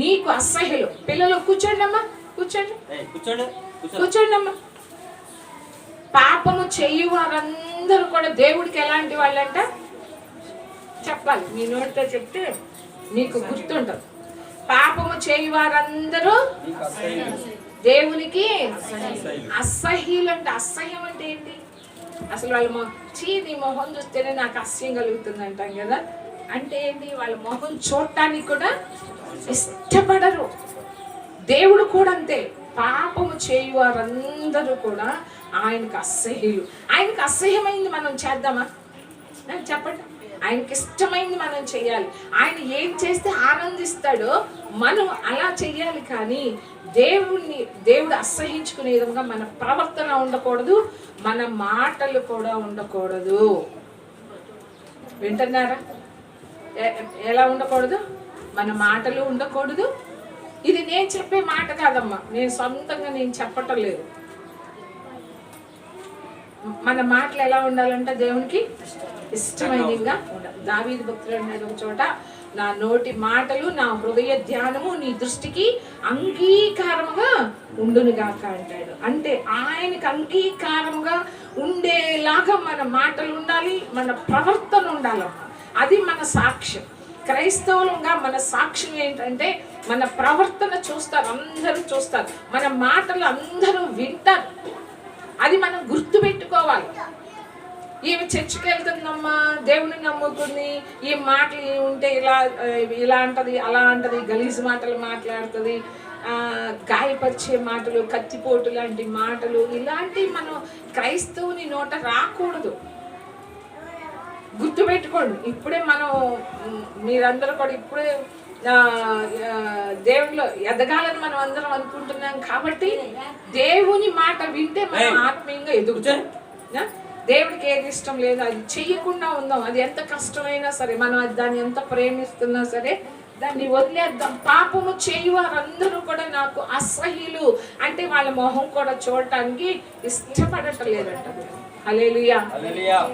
నీకు అసహ్యులు. పిల్లలు కూర్చోండి అమ్మా, కూర్చోండి అమ్మా. పాపము చేయి వారందరూ కూడా దేవుడికి ఎలాంటి వాళ్ళంట చెప్పాలి, మీ నోటితో చెప్తే నీకు గుర్తుంటది. పాపము చేయి వారందరూ దేవునికి అసహ్యులు. అంటే అసహ్యం అంటే ఏంటి? అసలు వాళ్ళ నీ మొహం చూస్తేనే నాకు అసహ్యం కలుగుతుంది అంటాం కదా. అంటే ఏంటి? వాళ్ళ మొహం చూడటానికి కూడా ఇష్టపడరు. దేవుడు కూడా అంతే. పాపము చేయి వారందరూ కూడా ఆయనకు అసహ్యులు. ఆయనకు అసహ్యమైంది మనం చేద్దామా? చెప్పండి. ఆయనకి ఇష్టమైంది మనం చెయ్యాలి. ఆయన ఏం చేస్తే ఆనందిస్తాడో మనం అలా చెయ్యాలి. కానీ దేవుడు అసహించుకునే విధంగా మన ప్రవర్తన ఉండకూడదు, మన మాటలు కూడా ఉండకూడదు. వింటున్నారా? ఎలా ఉండకూడదు? మన మాటలు ఉండకూడదు. ఇది నేను చెప్పే మాట కాదమ్మా, నేను సొంతంగా నేను చెప్పటం లేదు. మన మాటలు ఎలా ఉండాలంటే దేవునికి ఇష్టమైనదిగా ఉండాలి. దావీదు భక్తుడు అనేది ఒక చోట, నా నోటి మాటలు నా హృదయ ధ్యానము నీ దృష్టికి అంగీకారముగా ఉండునుగాక అంటాడు. అంటే ఆయనకి అంగీకారముగా ఉండేలాగా మన మాటలు ఉండాలి, మన ప్రవర్తన ఉండాలమ్మా. అది మన సాక్ష్యం. క్రైస్తవులుగా మన సాక్ష్యం ఏంటంటే మన ప్రవర్తన చూస్తారు, అందరూ చూస్తారు, మన మాటలు అందరూ వింటారు. అది మనం గుర్తు పెట్టుకోవాలి. ఈమె చర్చికి వెళ్తుందమ్మా, దేవుని నమ్ముకుంది, ఈ మాటలు ఉంటే ఇలా అంటది, అలా అంటది, గలీజు మాటలు మాట్లాడుతుంది, గాయపరిచే మాటలు, కత్తిపోటు లాంటి మాటలు, ఇలాంటివి మనం క్రైస్తవుని నోట రాకూడదు. గుర్తుపెట్టుకోండి. ఇప్పుడే మనం మీరందరూ కూడా ఇప్పుడే దేవునిలో ఎదగాలని మనం అందరం అనుకుంటున్నాం కాబట్టి దేవుని మాట వింటే మనం ఆత్మీయంగా ఎదుగుతాం. దేవుడికి ఏది ఇష్టం లేదు అది చెయ్యకుండా ఉందాం. అది ఎంత కష్టమైనా సరే, మనం దాన్ని ఎంత ప్రేమిస్తున్నా సరే దాన్ని వదిలేద్దాం. పాపము చేయవారందరూ కూడా నాకు అసహ్యులు అంటే వాళ్ళ మొహం కూడా చూడటానికి ఇష్టపడటం లేదంట. హల్లెలూయా.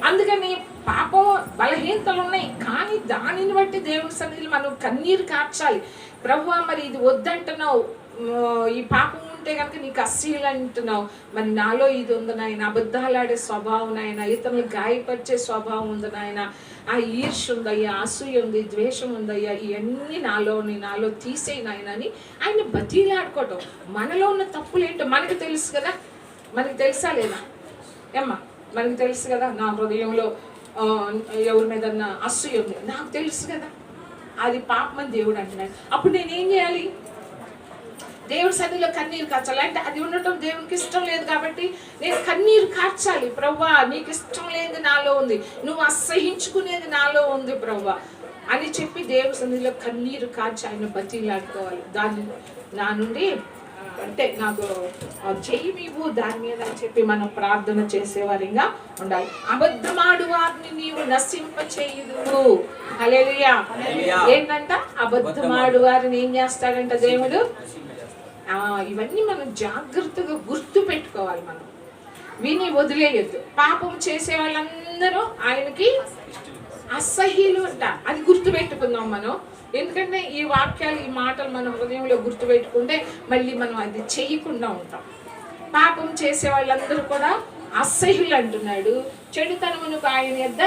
అందుకని పాపం బలహీనతలు ఉన్నాయి, కానీ దానిని బట్టి దేవుని సన్నిధిలో మనం కన్నీరు కార్చాలి. ప్రభువా మరి ఇది వద్దంటున్నావు, ఈ పాపం ఉంటే కనుక నీకు అసహ్యులు అంటున్నావు, మరి నాలో ఇది ఉంది నాయన, అబద్ధాలాడే స్వభావం నాయన, ఇతరులు గాయపరిచే స్వభావం ఉంది నాయన, ఆ ఈర్ష ఉందయ్యా, అసూయ ఉంది, ద్వేషం ఉందయ్యా, ఇవన్నీ నాలో తీసేయి నాయన అని ఆయన బతిలాడుకోవటం. మనలో ఉన్న తప్పులు ఏంటో మనకు తెలుసు కదా. మనకు తెలుసా లేదా ఏమ్మా? మనకు తెలుసు కదా. నా హృదయంలో ఎవరి మీద అసూయ ఉంది నాకు తెలుసు కదా, అది పాపమని దేవుడు అంటున్నాడు. అప్పుడు నేనేం చేయాలి? దేవుడి సన్నిధిలో కన్నీరు కార్చాలి. అంటే అది ఉండటం దేవునికి ఇష్టం లేదు కాబట్టి నేను కన్నీరు కార్చాలి. ప్రవ్వా నీకు ఇష్టం లేదు నాలో ఉంది, నువ్వు అసహించుకునేది నాలో ఉంది ప్రవ్వా అని చెప్పి దేవుడి సన్నిధిలో కన్నీరు కార్చి ఆయన బతిలాడుకోవాలి. దాన్ని నా నుండి అంటే నాకు చెయ్యివు దాని మీద అని చెప్పి మనం ప్రార్థన చేసేవారిగా ఉండాలి. అబద్ధమాడు వారిని నీవు నశింప చేయదు. హల్లెలూయా. ఏంటంట? అబద్ధమాడు వారిని ఏం చేస్తాడంట దేవుడు? ఇవన్నీ మనం జాగ్రత్తగా గుర్తు పెట్టుకోవాలి. మనం విని వదిలేయద్దు. పాపం చేసే వాళ్ళందరూ ఆయనకి అసహ్యులు అంట. అది గుర్తుపెట్టుకుందాం మనం. ఎందుకంటే ఈ వాక్యాలు, ఈ మాటలు మన హృదయంలో గుర్తుపెట్టుకుంటే మళ్ళీ మనం అది చేయకుండా ఉంటాం. పాపం చేసే వాళ్ళందరూ కూడా అసహ్యులు అంటున్నాడు. చెడుతనమునకు ఆయన యొద్ద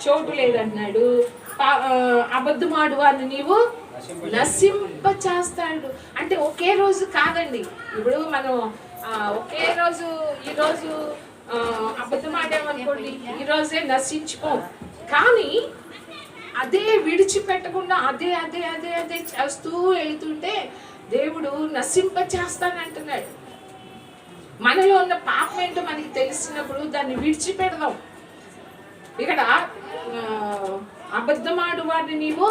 చోటు లేదన్నాడు. అబద్ధమాడు వారిని నీవు నశింప చేస్తాడు. అంటే ఒకే రోజు కాదండి. ఇప్పుడు మనం ఒకే రోజు, ఈరోజు అబద్ధమాడామనుకోండి, ఈ రోజే నశించుకోం. కానీ అదే విడిచిపెట్టకుండా అదే అదే అదే అదే చేస్తూ వెళుతుంటే దేవుడు నశింప చేస్తానంటున్నాడు. మనలో ఉన్న పాపం ఏంటో మనకి తెలిసినప్పుడు దాన్ని విడిచిపెడదాం. ఇక్కడ అబద్ధమాడు వారిని నీవు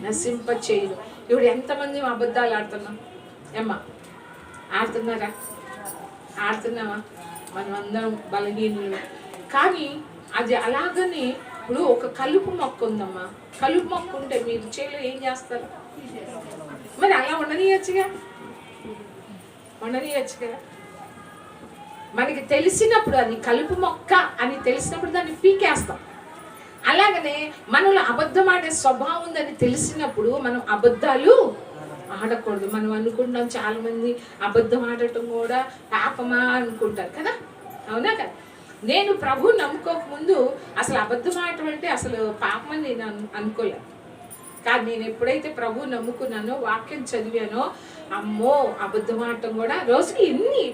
నశింప చేయదు. ఇప్పుడు ఎంతమంది అబద్ధాలు ఆడుతున్నాం? ఏమ్మా ఆడుతున్నారా? ఆడుతున్నావా? మనం అందరం బలహీనులు. కానీ అది అలాగనే ఇప్పుడు ఒక కలుపు మొక్క ఉందమ్మా. కలుపు మొక్క ఉంటే మీరు చేలో ఏం చేస్తారు? మరి అలా ఉండనీయచ్చుగా, ఉండనీయచ్చుగా. మనకి తెలిసినప్పుడు అది కలుపు మొక్క అని తెలిసినప్పుడు దాన్ని పీకేస్తాం. అలాగనే మనలో అబద్ధం ఆడే స్వభావం ఉందని తెలిసినప్పుడు మనం అబద్ధాలు ఆడకూడదు. మనం అనుకుంటాం, చాలా మంది అబద్ధం ఆడటం కూడా పాపమా అనుకుంటారు కదా, అవునా కదా? నేను ప్రభు నమ్ముకోకముందు అసలు అబద్ధం ఆడటం అంటే అసలు పాపమని నేను అనుకోలేదు. కానీ నేను ఎప్పుడైతే ప్రభు నమ్ముకున్నానో, వాక్యం చదివానో, అమ్మో అబద్ధం ఆడటం కూడా రోజుకి ఎన్ని,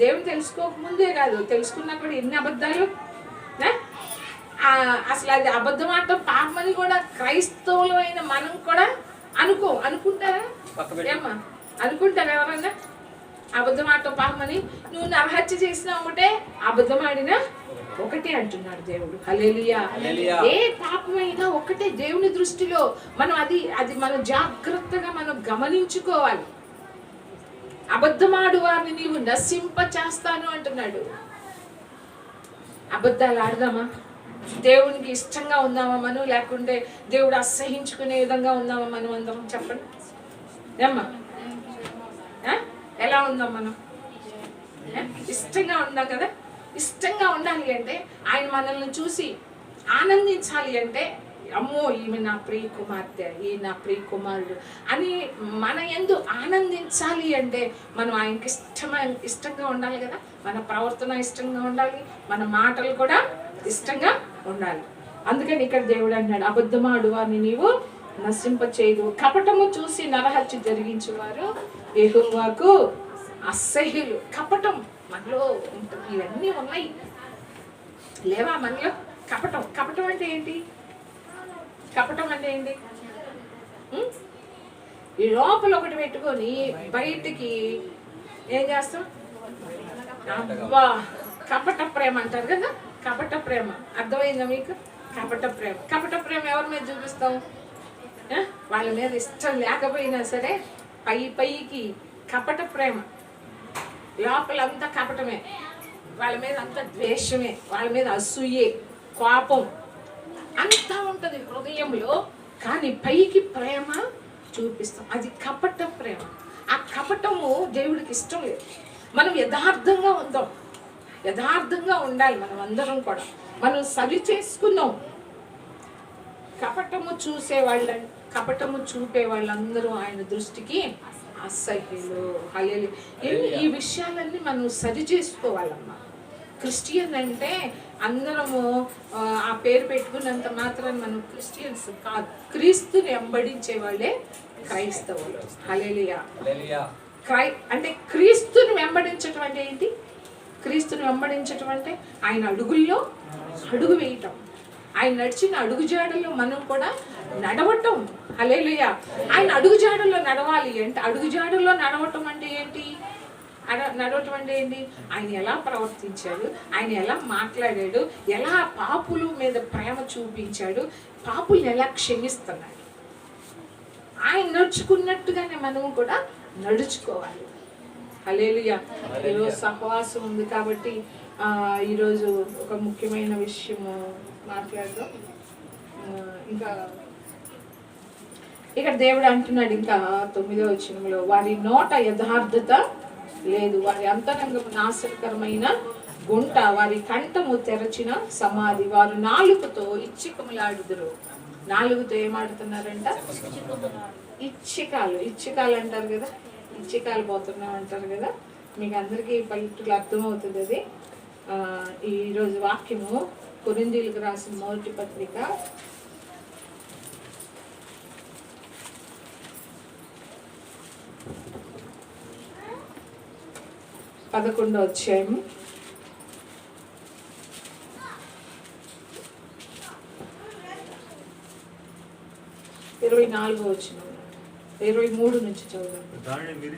దేవుని తెలుసుకోకముందే కాదు తెలుసుకున్నా కూడా ఎన్ని అబద్ధాలు. అసలు అది అబద్ధం ఆడటం పాపమని కూడా క్రైస్తవులు అయిన మనం కూడా అనుకుంటారా? ఏమ్మా అనుకుంటారా ఎవరన్నా? అబద్ధం ఆడటం పాపమని. నువ్వు నరహత్య చేసిన ఒకటే, అబద్ధం ఆడినా ఒకటే అంటున్నాడు దేవుడు. హల్లెలూయా. ఏ పాపమైనా ఒకటే దేవుని దృష్టిలో. మనం అది మనం జాగ్రత్తగా మనం గమనించుకోవాలి. అబద్ధమాడు వారిని నీవు నశింప చేస్తాను అంటున్నాడు. అబద్ధాలు ఆడదామా? దేవునికి ఇష్టంగా ఉందామా మనం? లేకుంటే దేవుడు అసహించుకునే విధంగా ఉందామా మనం అందరం? చెప్పండి ఏమ్మా, ఎలా ఉందాం మనం? ఇష్టంగా ఉందాం కదా. ఇష్టంగా ఉండాలి అంటే ఆయన మనల్ని చూసి ఆనందించాలి అంటే, అమ్మో ఈమె నా ప్రియ కుమార్తె, ఈ నా ప్రియ కుమారుడు అని మన యందు ఆనందించాలి అంటే మనం ఆయనకి ఇష్టంగా ఉండాలి కదా. మన ప్రవర్తన ఇష్టంగా ఉండాలి, మన మాటలు కూడా ఇష్టంగా ఉండాలి. అందుకని ఇక్కడ దేవుడు అన్నాడు, అబద్ధమాడు వారిని నీవు నశింప చేయదు. కపటము చూసి నరహత్య జరిగించేవారు యెహోవాకు అసహ్యులు. కపటం మనలో ఉంటుంది. ఇవన్నీ ఉన్నాయి లేవా మనలో? కపటం అంటే ఏంటి? కపటం అంటే ఏంటి? ఈ లోపల ఒకటి పెట్టుకొని బయటికి ఏం చేస్తాం? అబ్బా కపట ప్రేమ అంటారు కదా. కపట ప్రేమ అర్థమైందా మీకు? కపట ప్రేమ ఎవరి మీద చూపిస్తాం? వాళ్ళ మీద ఇష్టం లేకపోయినా సరే పైకి కపట ప్రేమ, లోపలంతా కపటమే. వాళ్ళ మీద అంతా ద్వేషమే, వాళ్ళ మీద అసూయే, కోపం అంతా ఉంటుంది హృదయంలో. కానీ పైకి ప్రేమ చూపిస్తాం, అది కపట ప్రేమ. ఆ కపటము దేవుడికి ఇష్టం లేదు. మనం యథార్థంగా ఉండాలి. మనం అందరం కూడా మనం సరి చేసుకుందాం. కపటము చూపే వాళ్ళందరూ ఆయన దృష్టికి అసహ్యులు. హల్లెలూయా. ఈ విషయాలన్నీ మనం సరి చేసుకోవాలమ్మా. క్రిస్టియన్ అంటే అందరము ఆ పేరు పెట్టుకున్నంత మాత్రం మనం క్రిస్టియన్స్ కాదు. క్రీస్తుని వెంబడించే వాళ్ళే క్రైస్తవులు. హల్లెలూయా. అంటే క్రీస్తుని వెంబడించటం అంటే ఏంటి? క్రీస్తుని వెంబడించటం అంటే ఆయన అడుగుల్లో అడుగు వేయటం, ఆయన నడిచిన అడుగుజాడల్లో మనం కూడా నడవటం. హల్లెలూయా. ఆయన అడుగుజాడల్లో నడవాలి అంటే, అడుగుజాడల్లో నడవటం అంటే ఏంటి? నడవటం అంటే ఏంటి? ఆయన ఎలా ప్రవర్తించాడు, ఆయన ఎలా మాట్లాడాడు, ఎలా పాపుల మీద ప్రేమ చూపించాడు, పాపుల్ని ఎలా క్షమిస్తున్నాడు, ఆయన నడుచుకున్నట్టుగానే మనము కూడా నడుచుకోవాలి. హల్లెలూయా. ఈరోజు సహవాసం ఉంది కాబట్టి ఈరోజు ఒక ముఖ్యమైన విషయము మాట్లాడదాం. ఇంకా ఇక్కడ దేవుడు అంటున్నాడు, ఇంకా 9వ వచనంలో, వారి నోట యథార్థత లేదు, వారి అంతరంగం నాశనకరమైన గుంట, వారి కంఠము తెరచిన సమాధి, వారు నాలుకతో ఇచ్చికములాడుదురు. నాలుగుతో ఏమాడుతున్నారంట? ఇచ్చికాలు అంటారు కదా, ఇచ్చికాలు పోతున్నాం అంటారు కదా. మీకు అందరికీ పల్లెటూరులో అర్థమవుతుంది అది. ఈరోజు వాక్యము కొరింథీయులకు రాసిన మొదటి పత్రిక 11వ అధ్యాయం 24వ వచనం 23 నుంచి చదువుదాం. దానిని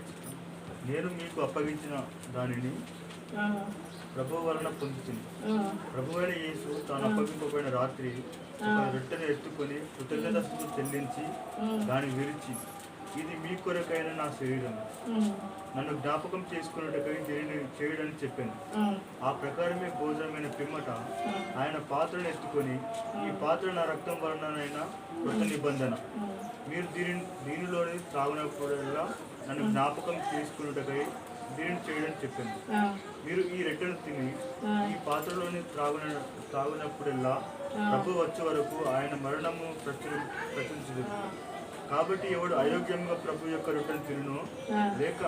నేను మీకు అప్పగించిన దానిని ప్రభు వలన పొందుతుంది. ప్రభువైన యేసు తాను అప్పగింపబడిన రాత్రి రొట్టెను ఎత్తుకొని కృతజ్ఞతాస్తుతులు చెల్లించి దాన్ని విరిచి, ఇది మీ కొరకైన నా శరీరం, నన్ను జ్ఞాపకం చేసుకున్నట్టుకై దీనిని చేయడని చెప్పాను. ఆ ప్రకారమే భోజనమైన పిమ్మట ఆయన పాత్రను ఎత్తుకొని, ఈ పాత్ర నా రక్తం వలనైనా కొత్త నిబంధన, మీరు దీనిలోని త్రాగునప్పుడల్లా నన్ను జ్ఞాపకం చేసుకున్నట్టుకై దీనిని చేయడని చెప్పాను. మీరు ఈ రొట్టెను తిని ఈ పాత్రలోని త్రాగునప్పుడల్లా ప్రభు వచ్చే వరకు ఆయన మరణము ప్రచురించదు. కాబట్టి ఎవడు అయోగ్యంగా ప్రభు యొక్క రొట్టెను తినునో లేక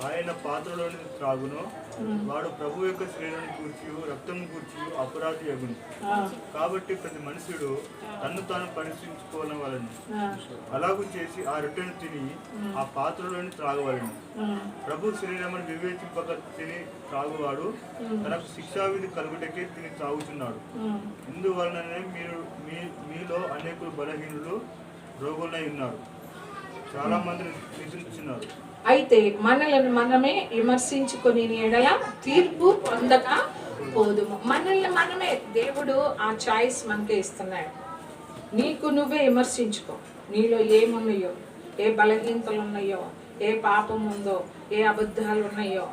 ఆయన పాత్రలోని త్రాగునో వాడు ప్రభు యొక్క శరీరాన్ని కూర్చి రక్తం కూర్చి అపరాధి అగును. కాబట్టి ప్రతి మనుషుడు తన్ను తాను పరీక్షించుకోవాలని అలాగూ చేసి ఆ రొట్టెను తిని ఆ పాత్రలోని త్రాగవలను. ప్రభు శరీరమును వివేచింపక తిని త్రాగువాడు తనకు శిక్షావిధి కలుగుటకే తిని త్రాగుతున్నాడు. ఇందువలననే మీలో అనేకులు బలహీనులు రోగులై ఉన్నారు, చాలా మంది నివసించున్నారు. అయితే మనల్ని మనమే విమర్శించుకొని ఎడల తీర్పు పొందక పోదుము. మనల్ని మనమే, దేవుడు ఆ చాయిస్ మనకే ఇస్తున్నాడు. నీకు నువ్వే విమర్శించుకో. నీలో ఏమున్నాయో, ఏ బలహీనతలు ఉన్నాయో, ఏ పాపం ఉందో, ఏ అబద్ధాలు ఉన్నాయో,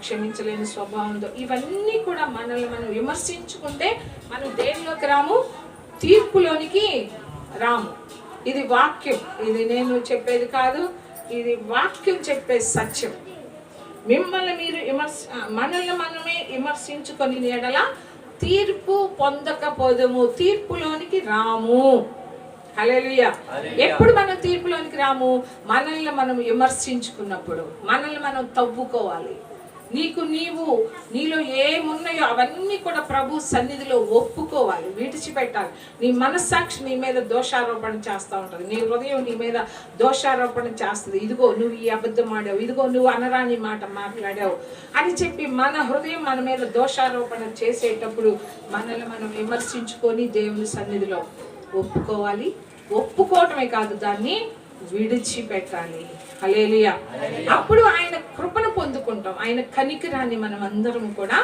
క్షమించలేని స్వభావం ఉందో, ఇవన్నీ కూడా మనల్ని మనం విమర్శించుకుంటే మనం దేనిలోకి రాము? తీర్పులోనికి రాము. ఇది వాక్యం, ఇది నేను చెప్పేది కాదు, ఇది వాక్యం చెప్పే సత్యం. మనల్ని మనమే విమర్శించుకొని ఎడల తీర్పు పొందకపోదుము, తీర్పులోనికి రాము. హల్లెలూయా. ఎప్పుడు మనం తీర్పులోనికి రాము? మనల్ని మనం విమర్శించుకున్నప్పుడు, మనల్ని మనం తవ్వుకోవాలి. నీలో ఏమున్నాయో అవన్నీ కూడా ప్రభు సన్నిధిలో ఒప్పుకోవాలి, విడిచిపెట్టాలి. నీ మనస్సాక్షి నీ మీద దోషారోపణ చేస్తూ ఉంటుంది, నీ హృదయం నీ మీద దోషారోపణ చేస్తుంది. ఇదిగో నువ్వు ఈ అబద్ధం ఆడావు, ఇదిగో నువ్వు అనరాని మాట మాట్లాడావు అని చెప్పి మన హృదయం మన మీద దోషారోపణ చేసేటప్పుడు మనల్ని మనం విమర్శించుకొని దేవుని సన్నిధిలో ఒప్పుకోవాలి. ఒప్పుకోవటమే కాదు, దాన్ని విడిచిపెట్టాలి. హల్లెలూయా. అప్పుడు ఆయన కృపను పొందుకుంటాం, ఆయన కనికరాన్ని మనం అందరం కూడా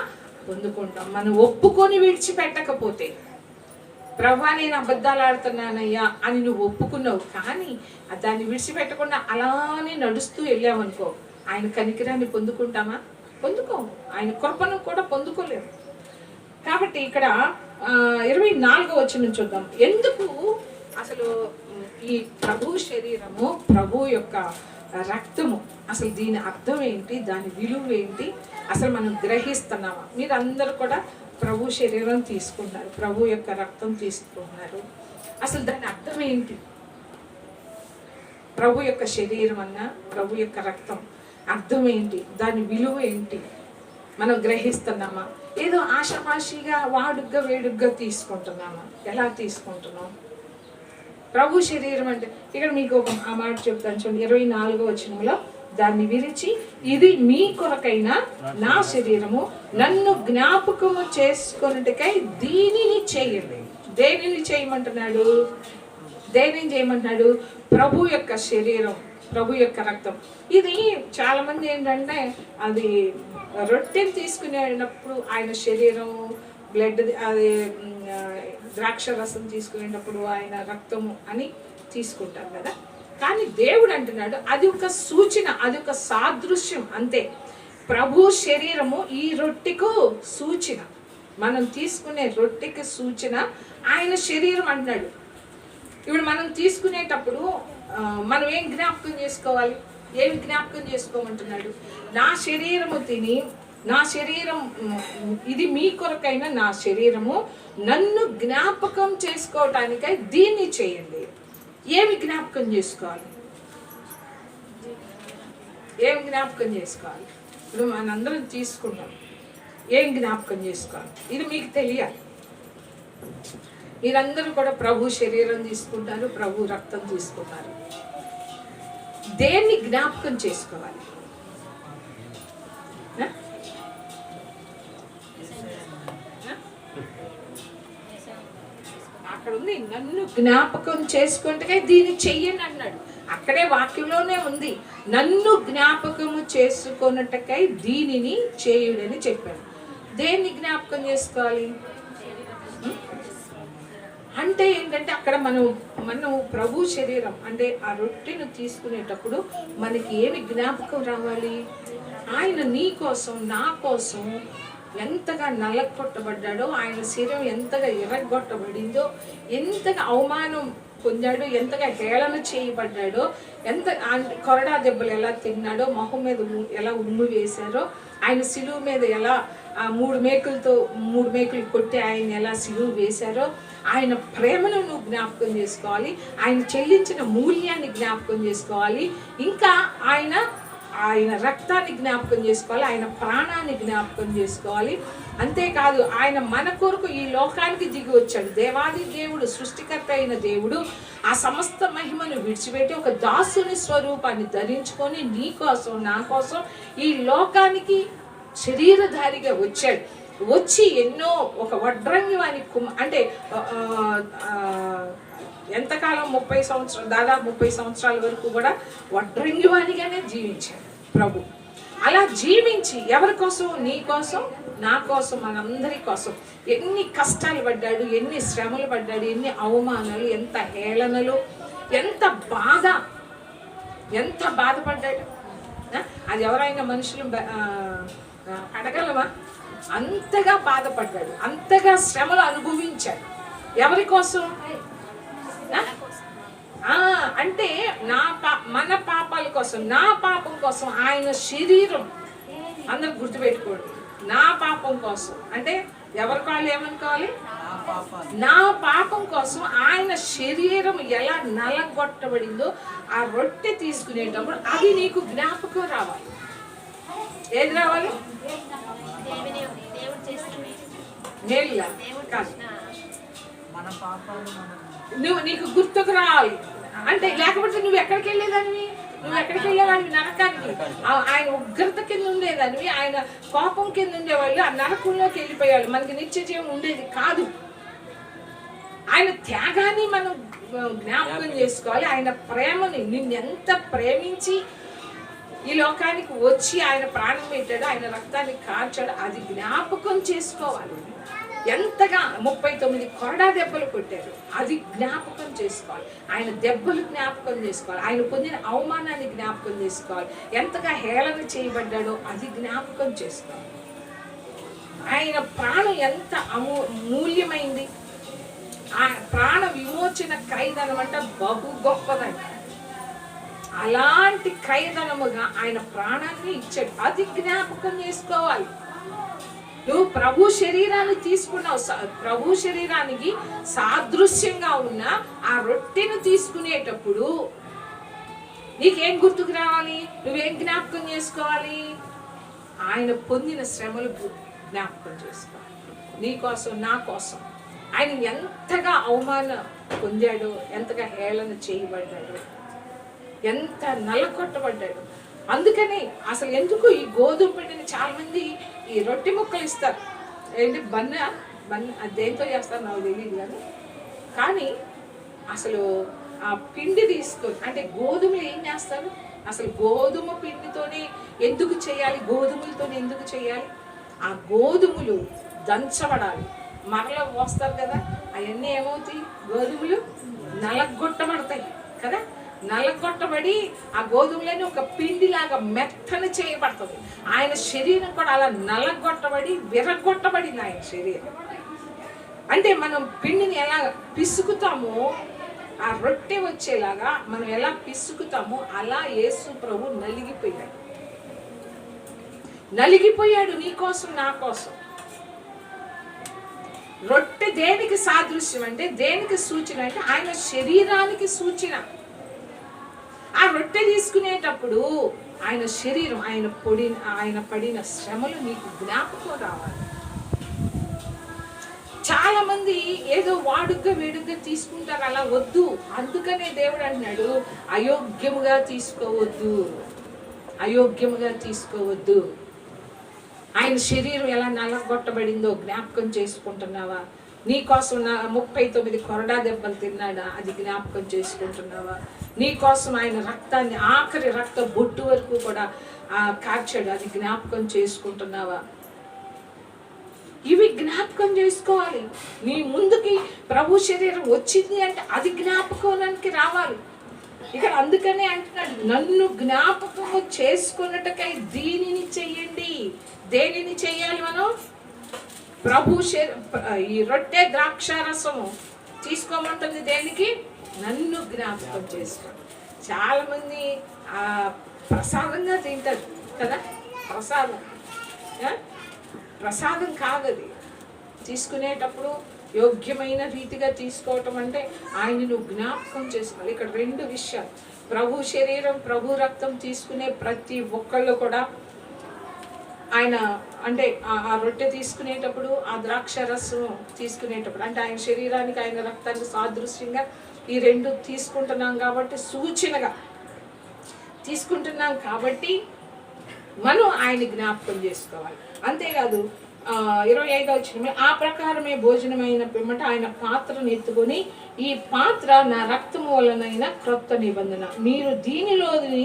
పొందుకుంటాం. మనం ఒప్పుకొని విడిచిపెట్టకపోతే, ప్రభా నేను అబద్ధాలు ఆడుతున్నానయ్యా అని నువ్వు ఒప్పుకున్నావు, కానీ దాన్ని విడిచిపెట్టకుండా అలానే నడుస్తూ వెళ్ళావనుకో, ఆయన కనికరాన్ని పొందుకుంటామా? పొందుకోము. ఆయన కృపను కూడా పొందుకోలేము. కాబట్టి ఇక్కడ 24వ వచనం చూద్దాం. ఎందుకు అసలు ఈ ప్రభు శరీరము, ప్రభు యొక్క రక్తము, అసలు దీని అర్థం ఏంటి, దాని విలువ ఏంటి, అసలు మనం గ్రహిస్తున్నామా? మీరు అందరూ కూడా ప్రభు శరీరం తీసుకున్నారు, ప్రభు యొక్క రక్తం తీసుకున్నారు. అసలు దాని అర్థం ఏంటి? ప్రభు యొక్క శరీరం అన్న ప్రభు యొక్క రక్తం అర్థం ఏంటి, దాని విలువ ఏంటి మనం గ్రహిస్తున్నామా? ఏదో ఆషామాషిగా వాడుగ్గా వేడుగ్గా తీసుకుంటున్నామా? ఎలా తీసుకుంటున్నాం? ప్రభు శరీరం అంటే ఇక్కడ మీకు ఒక ఆ మాట చెప్తాను చూడండి. 24వ వచనంలో, దాన్ని విరిచి, ఇది మీ కొరకైన నా శరీరము, నన్ను జ్ఞాపకము చేసుకొనుటకై దీనిని చేయండి. దేనిని చేయమంటున్నాడు? దేనిని చేయమంటున్నాడు? ప్రభు యొక్క శరీరం, ప్రభు యొక్క రక్తం. ఇది చాలా మంది ఏంటంటే, అది రొట్టెని తీసుకునేటప్పుడు ఆయన శరీరం, బ్లడ్, అది ద్రాక్ష రసం తీసుకునేటప్పుడు ఆయన రక్తము అని తీసుకుంటారు కదా. కానీ దేవుడు అంటున్నాడు, అది ఒక సూచన, అది ఒక సాదృశ్యం అంతే. ప్రభు శరీరము ఈ రొట్టెకు సూచన, మనం తీసుకునే రొట్టెకి సూచన ఆయన శరీరం అంటున్నాడు. ఇప్పుడు మనం తీసుకునేటప్పుడు మనం ఏం జ్ఞాపకం చేసుకోవాలి? ఏమి జ్ఞాపకం చేసుకోమంటున్నాడు? నా శరీరము తిని నా శరీరం ఇది మీ కొరకైన నా శరీరము, నన్ను జ్ఞాపకం చేసుకోవటానికై దీన్ని చేయండి. ఏమి జ్ఞాపకం చేసుకోవాలి? ఏం జ్ఞాపకం చేసుకోవాలి? ఇప్పుడు మనందరం తీసుకున్నాం, ఏం జ్ఞాపకం చేసుకోవాలి? ఇది మీకు తెలియాలి. మీరందరూ కూడా ప్రభు శరీరం తీసుకుంటారు, ప్రభు రక్తం తీసుకుంటారు. దేన్ని జ్ఞాపకం చేసుకోవాలి? అక్కడ ఉంది, నన్ను జ్ఞాపకం చేసుకుంటే దీన్ని చెయ్యని అన్నాడు. అక్కడే వాక్యంలోనే ఉంది, నన్ను జ్ఞాపకము చేసుకున్నట్టుకై దీనిని చేయుడని చెప్పాడు. దేన్ని జ్ఞాపకం చేసుకోవాలి అంటే ఏంటంటే, అక్కడ మనం ప్రభు శరీరం అంటే ఆ రొట్టెను తీసుకునేటప్పుడు మనకి ఏమి జ్ఞాపకం రావాలి? ఆయన నీ కోసం నా కోసం ఎంతగా నలగొట్టబడ్డాడో, ఆయన శరీరం ఎంతగా ఎర్రగొట్టబడిందో, ఎంతగా అవమానం పొందాడో, ఎంతగా హేళన చేయబడ్డాడో, ఎంత కొరడా దెబ్బలు ఎలా తిన్నాడో, మొహం మీద ఎలా ఉమ్ము వేశారో, ఆయన శిలువ మీద ఎలా ఆ 3 మేకులు కొట్టి ఆయన ఎలా శిలువ వేశారో, ఆయన ప్రేమను నువ్వు జ్ఞాపకం చేసుకోవాలి, ఆయన చెల్లించిన మూల్యాన్ని జ్ఞాపకం చేసుకోవాలి, ఇంకా ఆయన రక్తాన్ని జ్ఞాపకం చేసుకోవాలి, ఆయన ప్రాణాన్ని జ్ఞాపకం చేసుకోవాలి. అంతేకాదు, ఆయన మన కొరకు ఈ లోకానికి దిగి వచ్చాడు. దేవాది దేవుడు, సృష్టికర్త అయిన దేవుడు ఆ సమస్త మహిమను విడిచిపెట్టి ఒక దాసుని స్వరూపాన్ని ధరించుకొని నీ కోసం నా కోసం ఈ లోకానికి శరీరధారిగా వచ్చాడు. వచ్చి ఎన్నో ఒక వడ్రంగి వాని అంటే ఎంతకాలం 30 సంవత్సరాలు, దాదాపు 30 సంవత్సరాల వరకు కూడా వడ్రంగి వానిగానే జీవించాడు ప్రభు. అలా జీవించి ఎవరి కోసం? నీ కోసం, నా కోసం, మనందరి కోసం ఎన్ని కష్టాలు పడ్డాడు, ఎన్ని శ్రమలు పడ్డాడు, ఎన్ని అవమానాలు, ఎంత హేళనలు, ఎంత బాధపడ్డాడు. అది ఎవరైనా మనుషులు అడగలమా? అంతగా బాధపడ్డాడు, అంతగా శ్రమలు అనుభవించాడు. ఎవరి కోసం? అంటే మన పాపాల కోసం, నా పాపం కోసం ఆయన శరీరం, అందరూ గుర్తుపెట్టుకోండి, నా పాపం కోసం అంటే ఎవరి కాళ్ళు ఏమనుకోవాలి? నా పాపం కోసం ఆయన శరీరం ఎలా నలగొట్టబడిందో ఆ రొట్టె తీసుకునేటప్పుడు అది నీకు జ్ఞాపకం రావాలి. ఏది రావాలి? మేలులా కాదు, నీకు గుర్తుకు రావాలి. అంటే లేకపోతే నువ్వు ఎక్కడికి వెళ్ళేదానివి? నరకానికి. ఆయన ఉగ్రత కింద ఉండేదానివి, ఆయన కోపం కింద ఉండేవాళ్ళు, ఆ నరకంలోకి వెళ్ళిపోయేవాళ్ళు. మనకి నిత్య జీవం ఉండేది కాదు. ఆయన త్యాగాన్ని మనం జ్ఞాపకం చేసుకోవాలి. ఆయన ప్రేమని, నిన్నెంత ప్రేమించి ఈ లోకానికి వచ్చి ఆయన ప్రాణం పెట్టాడు, ఆయన రక్తాన్ని కార్చాడు, అది జ్ఞాపకం చేసుకోవాలి. ఎంతగా 39 కొరడా దెబ్బలు కొట్టారు, అది జ్ఞాపకం చేసుకోవాలి. ఆయన దెబ్బలు జ్ఞాపకం చేసుకోవాలి, ఆయన పొందిన అవమానాన్ని జ్ఞాపకం చేసుకోవాలి, ఎంతగా హేళన చేయబడ్డాడో అది జ్ఞాపకం చేసుకోవాలి. ఆయన ప్రాణం ఎంత మూల్యమైంది. ఆ ప్రాణ విమోచన క్రయధనం అంటే బహు గొప్పదంట. అలాంటి క్రయధనముగా ఆయన ప్రాణాన్ని ఇచ్చాడు, అది జ్ఞాపకం చేసుకోవాలి. నువ్వు ప్రభు శరీరాన్ని తీసుకున్నావు, ప్రభు శరీరానికి సాదృశ్యంగా ఉన్న ఆ రొట్టెను తీసుకునేటప్పుడు నీకేం గుర్తుకు రావాలి? నువ్వేం జ్ఞాపకం చేసుకోవాలి? ఆయన పొందిన శ్రమలు జ్ఞాపకం చేసుకోవాలి. నీ కోసం, నా కోసం ఆయన ఎంతగా అవమానం పొందాడో, ఎంతగా హేళన చేయబడ్డాడు, ఎంత నలకొట్టబడ్డాడు. అందుకని అసలు ఎందుకు ఈ గోధుమ పిండిని చాలా మంది ఈ రొట్టె ముక్కలు ఇస్తారు, ఏంటి బన్న దేంతో చేస్తారు నాకు తెలియదు కానీ అసలు ఆ పిండి తీసుకొని, అంటే గోధుమలు ఏం చేస్తారు? అసలు గోధుమ పిండితోనే ఎందుకు చేయాలి? గోధుమలతోనే ఎందుకు చేయాలి? ఆ గోధుమలు దంచబడాలి, మరల పోస్తారు కదా, అవన్నీ ఏమవుతాయి? గోధుమలు నలగొట్టబడతాయి కదా, నలగొట్టబడి ఆ గోధుమలని ఒక పిండిలాగా మెత్తని చేయబడుతుంది. ఆయన శరీరం కూడా అలా నలగొట్టబడి విరగొట్టబడింది ఆయన శరీరం. అంటే మనం పిండిని ఎలా పిసుకుతామో, ఆ రొట్టె వచ్చేలాగా మనం ఎలా పిసుకుతామో అలా యేసు ప్రభు నలిగిపోయాడు. నలిగిపోయాడు నీ కోసం నా కోసం. రొట్టె దేనికి సాదృశ్యం అంటే, దేనికి సూచన అంటే ఆయన శరీరానికి సూచన. ఆ రొట్టె తీసుకునేటప్పుడు ఆయన శరీరం, ఆయన పడిన శ్రమలు నీకు జ్ఞాపకం రావాలి. చాలా మంది ఏదో వాడుగ్గా వేడుగ్గా తీసుకుంటారు, అలా వద్దు. అందుకనే దేవుడు అంటున్నాడు, అయోగ్యముగా తీసుకోవద్దు, అయోగ్యముగా తీసుకోవద్దు. ఆయన శరీరం ఎలా నలగొట్టబడిందో జ్ఞాపకం చేసుకుంటున్నావా? నీకోసం 39 కొరడా దెబ్బలు తిన్నాడా? అది జ్ఞాపకం చేసుకుంటున్నావా? నీకోసం ఆయన రక్తాన్ని, ఆఖరి రక్త బొట్టు వరకు కూడా కార్చాడు, అది జ్ఞాపకం చేసుకుంటున్నావా? ఇవి జ్ఞాపకం చేసుకోవాలి. నీ ముందుకి ప్రభు శరీరం వచ్చింది అంటే అది జ్ఞాపకానికి రావాలి. ఇక్కడ అందుకనే అంటున్నాడు, నన్ను జ్ఞాపకము చేసుకున్నట్టుకై దీనిని చెయ్యండి. దేనిని చెయ్యాలి మనం? ప్రభు ఈ రొట్టె ద్రాక్షారసము తీసుకోమంటుంది దేనికి? నన్ను జ్ఞాపకం చేసుకో. చాలా మంది ప్రసాదంగా తింటారు కదా, ప్రసాదం. ప్రసాదం కాదది. తీసుకునేటప్పుడు యోగ్యమైన రీతిగా తీసుకోవటం అంటే ఆయన నువ్వు జ్ఞాపకం చేసుకోవాలి. ఇక్కడ 2 విషయాలు. ప్రభు శరీరం, ప్రభు రక్తం తీసుకునే ప్రతి ఒక్కళ్ళు కూడా ఆయన అంటే ఆ రొట్టె తీసుకునేటప్పుడు, ఆ ద్రాక్ష రసం తీసుకునేటప్పుడు అంటే ఆయన శరీరానికి, ఆయన రక్తానికి సాదృశ్యంగా ఈ 2 తీసుకుంటున్నాం కాబట్టి, సూచనగా తీసుకుంటున్నాం కాబట్టి మనం ఆయన జ్ఞాపకం చేసుకోవాలి. అంతేకాదు 25వ వచనం, ఆ ప్రకారమే భోజనమైన పిమ్మట ఆయన పాత్రను ఎత్తుకొని, ఈ పాత్ర నా రక్తము వలనైన క్రొత్త నిబంధన, మీరు దీనిలోని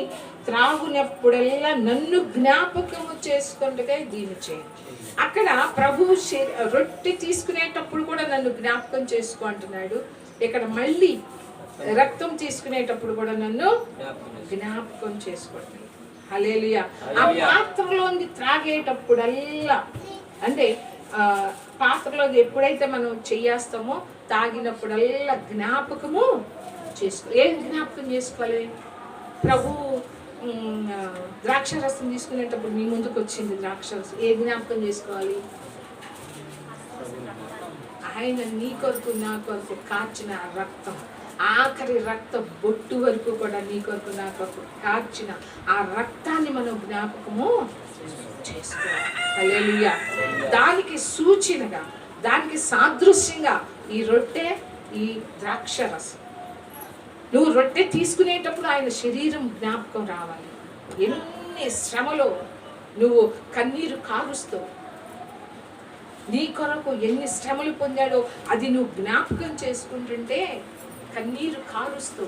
త్రాగునప్పుడల్లా నన్ను జ్ఞాపకము చేసుకుంటగా దీన్ని చేయండి. అక్కడ ప్రభు రొట్టె తీసుకునేటప్పుడు కూడా నన్ను జ్ఞాపకం చేసుకో అంటున్నాడు. ఇక్కడ మళ్ళీ రక్తం తీసుకునేటప్పుడు కూడా నన్ను జ్ఞాపకం చేసుకోండి. హల్లెలూయా. ఆ పాత్రలోని త్రాగేటప్పుడల్లా అంటే పాత్రలో ఎప్పుడైతే మనం చెయ్యేస్తామో తాగినప్పుడల్లా జ్ఞాపకము చేసుకో. ఏం జ్ఞాపకం చేసుకోవాలి? ప్రభు ద్రాక్షరసం తీసుకునేటప్పుడు మీ ముందుకు వచ్చింది ద్రాక్షరసం, ఏ జ్ఞాపకం చేసుకోవాలి? ఆయన నీ కొరకు నా కొరకు కార్చిన రక్తం, ఆఖరి రక్త బొట్టు వరకు కూడా నీ కొరకు నా కొరకు కార్చిన ఆ రక్తాన్ని మనం జ్ఞాపకము చేసుకోవాలి. హల్లెలూయా. దానికి సూచనగా, దానికి సాదృశ్యంగా ఈ రొట్టె, ఈ ద్రాక్షరసం. నువ్వు రొట్టె తీసుకునేటప్పుడు ఆయన శరీరం జ్ఞాపకం రావాలి. ఎన్ని శ్రమలో నువ్వు కన్నీరు కారుస్తావు, నీ కొరకు ఎన్ని శ్రమలు పొందాడో అది నువ్వు జ్ఞాపకం చేసుకుంటుంటే కన్నీరు కారుస్తూ,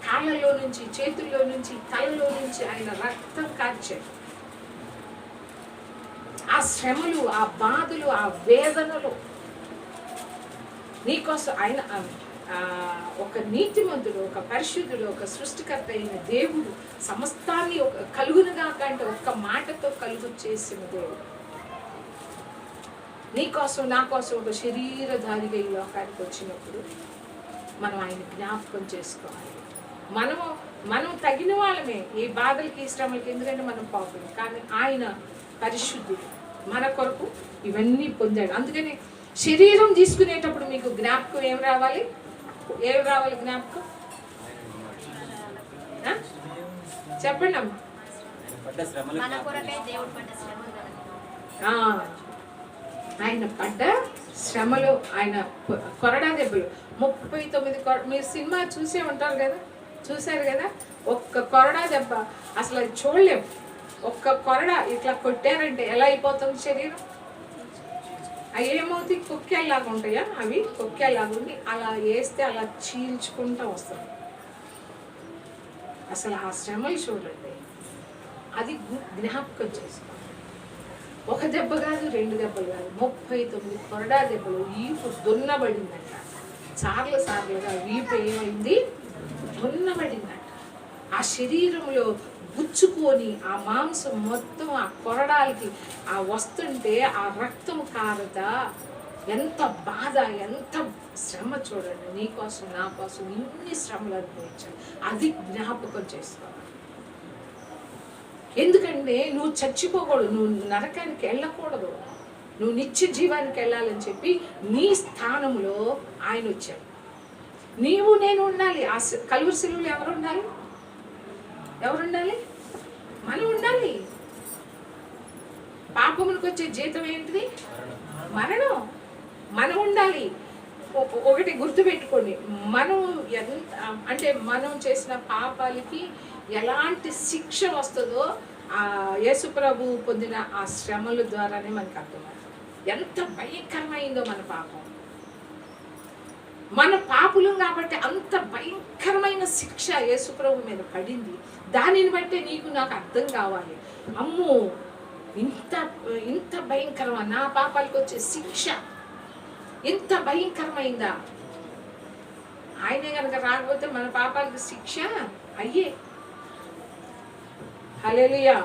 కాళ్ళలో నుంచి, చేతుల్లో నుంచి, తలలో నుంచి ఆయన రక్తం కార్చాడు. ఆ శ్రమలు, ఆ బాధలు, ఆ వేదనలు నీకోసం ఆయన ఒక నీతిమంతుడు, ఒక పరిశుద్ధుడు, ఒక సృష్టికర్త అయిన దేవుడు సమస్తాన్ని ఒక కలుగునుగా అంటే ఒక్క మాటతో కలుగు చేసిన దేవుడు నీకోసం, నా కోసం ఒక శరీరధారిగా ఈ లోకానికి వచ్చినప్పుడు మనం ఆయన జ్ఞాపకం చేసుకోవాలి. మనం తగిన వాళ్ళమే ఈ బాధలకి, ఈ శ్రమలకి, ఎందుకంటే మనం పాపం. కానీ ఆయన పరిశుద్ధుడు, మన కొరకు ఇవన్నీ పొందాడు. అందుకని శరీరం తీసుకునేటప్పుడు మీకు జ్ఞాపకం ఏం రావాలి? జ్ఞాపకం చెప్పండి అమ్మా. ఆయన పడ్డ శ్రమలు, ఆయన కొరడా దెబ్బలు 39 మీరు సినిమా చూసే ఉంటారు కదా, చూశారు కదా. ఒక్క కొరడా దెబ్బ అసలు అది చూడలేము. ఒక్క కొరడా ఇట్లా కొట్టారంటే ఎలా అయిపోతుంది శరీరం? అవి ఏమవుతాయి? కొక్కేలాగా ఉంటాయా? అవి కొక్కేలాగా ఉండి అలా వేస్తే అలా చీల్చుకుంటూ వస్తుంది. అసలు ఆ శ్రమలు చూడండి, అది జ్ఞాపకం చేసుకోవాలి. ఒక దెబ్బ కాదు, 2 దెబ్బలు కాదు, 39 కొరడా దెబ్బలు. వీపు దున్నబడిందంట, సార్లుగా వీపు ఏమైంది? దున్నబడిందంట. ఆ శరీరంలో గుచ్చుకొని ఆ మాంసం మొత్తం ఆ కొరడాలకి ఆ వస్తుంటే ఆ రక్తం కారత ఎంత బాధ, ఎంత శ్రమ చూడండి. నీకోసం, నా కోసం ఇన్ని శ్రమలు అనుభవించాడు. అది జ్ఞాపకం చేసుకోవాలి. ఎందుకంటే నువ్వు చచ్చిపోకూడదు, నువ్వు నరకానికి వెళ్ళకూడదు, నువ్వు నిత్య జీవానికి వెళ్ళాలని చెప్పి నీ స్థానంలో ఆయన వచ్చాడు. నీవు నేను ఉండాలి. ఆ కలువరి శిలువలో ఎవరు ఉండాలి? మనం ఉండాలి. పాపమునికి వచ్చే జీతం ఏంటిది? మరణం. మనం ఉండాలి. ఒకటి గుర్తుపెట్టుకోండి, మనం ఎంత అంటే మనం చేసిన పాపాలకి ఎలాంటి శిక్ష వస్తుందో ఆ యేసుప్రభు పొందిన ఆ శ్రమల ద్వారానే మనకు అర్థమవుతుంది. ఎంత భయంకరమైందో మన పాపం. మన పాపులం కాబట్టి అంత భయంకరమైన శిక్ష యేసుప్రభు మీద పడింది. దానిని బట్టే నీకు నాకు అర్థం కావాలి, అమ్మో ఇంత ఇంత భయంకరమా నా పాపాలకు వచ్చే శిక్ష, ఇంత భయంకరమైందా. ఆయనే కనుక రాకపోతే మన పాపాలకు శిక్ష అయ్యే. హల్లెలూయా.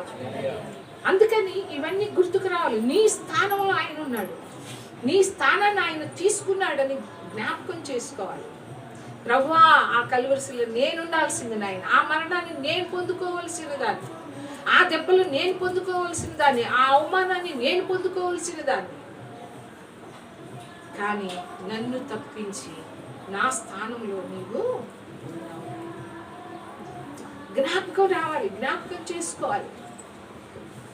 అందుకని ఇవన్నీ గుర్తుకు రావాలి. నీ స్థానంలో ఆయన ఉన్నాడు, నీ స్థానాన్ని ఆయన తీసుకున్నాడని జ్ఞాపకం చేసుకోవాలి. ప్రభువా, ఆ కలువరిశిలో నేను ఉండాల్సింది నాయన, ఆ మరణాన్ని నేను పొందుకోవలసిన దాన్ని, ఆ దెబ్బలు నేను పొందుకోవలసిన దాన్ని, ఆ అవమానాన్ని నేను పొందుకోవలసిన దాన్ని. కానీ నన్ను తప్పించి నా స్థానంలో నీవు జ్ఞాపకం రావాలి, జ్ఞాపకం చేసుకోవాలి.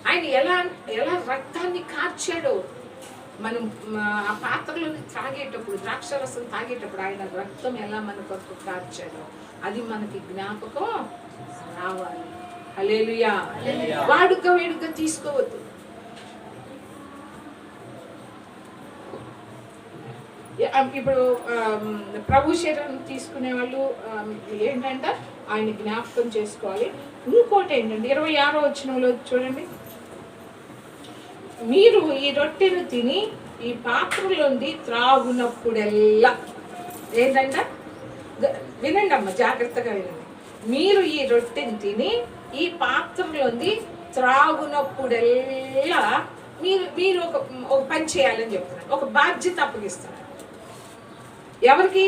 ఆయన ఎలా ఎలా రక్తాన్ని కార్చాడో మనం ఆ పాత్రలోని త్రాగేటప్పుడు, ద్రాక్షరసం తాగేటప్పుడు ఆయన రక్తం ఎలా మన కొరకు కార్చాడో అది మనకి జ్ఞాపకం రావాలి. హల్లెలూయా. వేడుక తీసుకోవద్దు. ఇప్పుడు ప్రభు శరీరం తీసుకునే వాళ్ళు ఏంటంటే ఆయన జ్ఞాపకం చేసుకోవాలి. ఇంకోటి ఏంటంటే 26వ వచనంలో చూడండి, మీరు ఈ రొట్టెను తిని ఈ పాత్రలోంది త్రాగునప్పుడెల్లా, ఏంటంట వినండి అమ్మ, జాగ్రత్తగా వినండి. మీరు ఈ రొట్టెను తిని ఈ పాత్రలోంది త్రాగునప్పుడెల్లా మీరు ఒక పని చేయాలని చెప్తున్నారు, ఒక బాధ్యత అప్పగిస్తున్నారు. ఎవరికి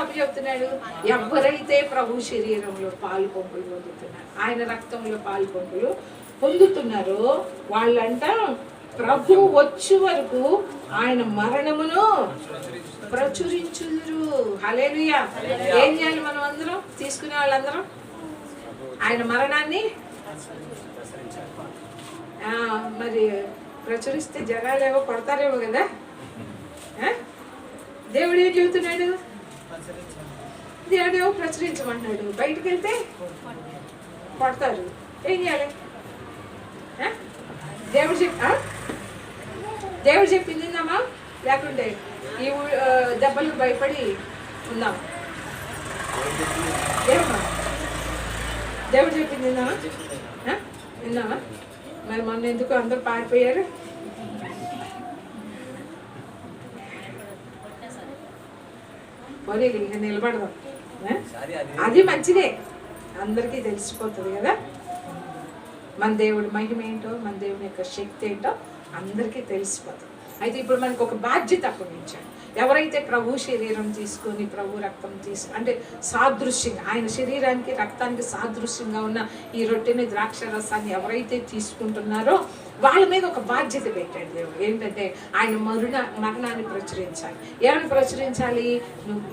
అప్పచెప్తున్నాడు? ఎవరైతే ప్రభు శరీరంలో పాలు పంపులు పొందుతున్నారు, ఆయన రక్తంలో పాలు పంపులు పొందుతున్నారో వాళ్ళంట ప్రభు వచ్చే వరకు ఆయన మరణమును ప్రచురించుదురు. హల్లెలూయా. ఏం చేయాలి మనం అందరం, తీసుకునే వాళ్ళందరం? ఆయన మరణాన్ని మరి ప్రచురిస్తే జనాలేమో కొడతారేమో కదా. దేవుడు ఏం చెబుతున్నాడు? దేవుడేమో ప్రచురించమంటున్నాడు, బయటకు వెళ్తే కొడతారు. ఏం చేయాలి? దేవుడు చెప్పింది విందామా, లేకుంటే ఈ దెబ్బలకు భయపడి ఉందామా? దేవుడు చెప్పింది విందామా? మరి మొన్న ఎందుకు అందరూ పారిపోయారు? పోనీ ఇంకా నిలబడదాం. అది మంచిదే, అందరికీ తెలిసిపోతుంది కదా మన దేవుడి మహిమ ఏంటో, మన దేవుని యొక్క శక్తి ఏంటో అందరికీ తెలిసిపోతుంది. అయితే ఇప్పుడు మనకు ఒక బాధ్యత అప్పగించాడు. ఎవరైతే ప్రభు శరీరం తీసుకొని ప్రభు రక్తం అంటే సాదృశ్యంగా ఆయన శరీరానికి రక్తానికి సాదృశ్యంగా ఉన్న ఈ రొట్టెని ద్రాక్ష రసాన్ని ఎవరైతే తీసుకుంటున్నారో వాళ్ళ మీద ఒక బాధ్యత పెట్టాడు దేవుడు. ఏంటంటే ఆయన మరణాన్ని ప్రచురించాలి. ఏమని ప్రచురించాలి?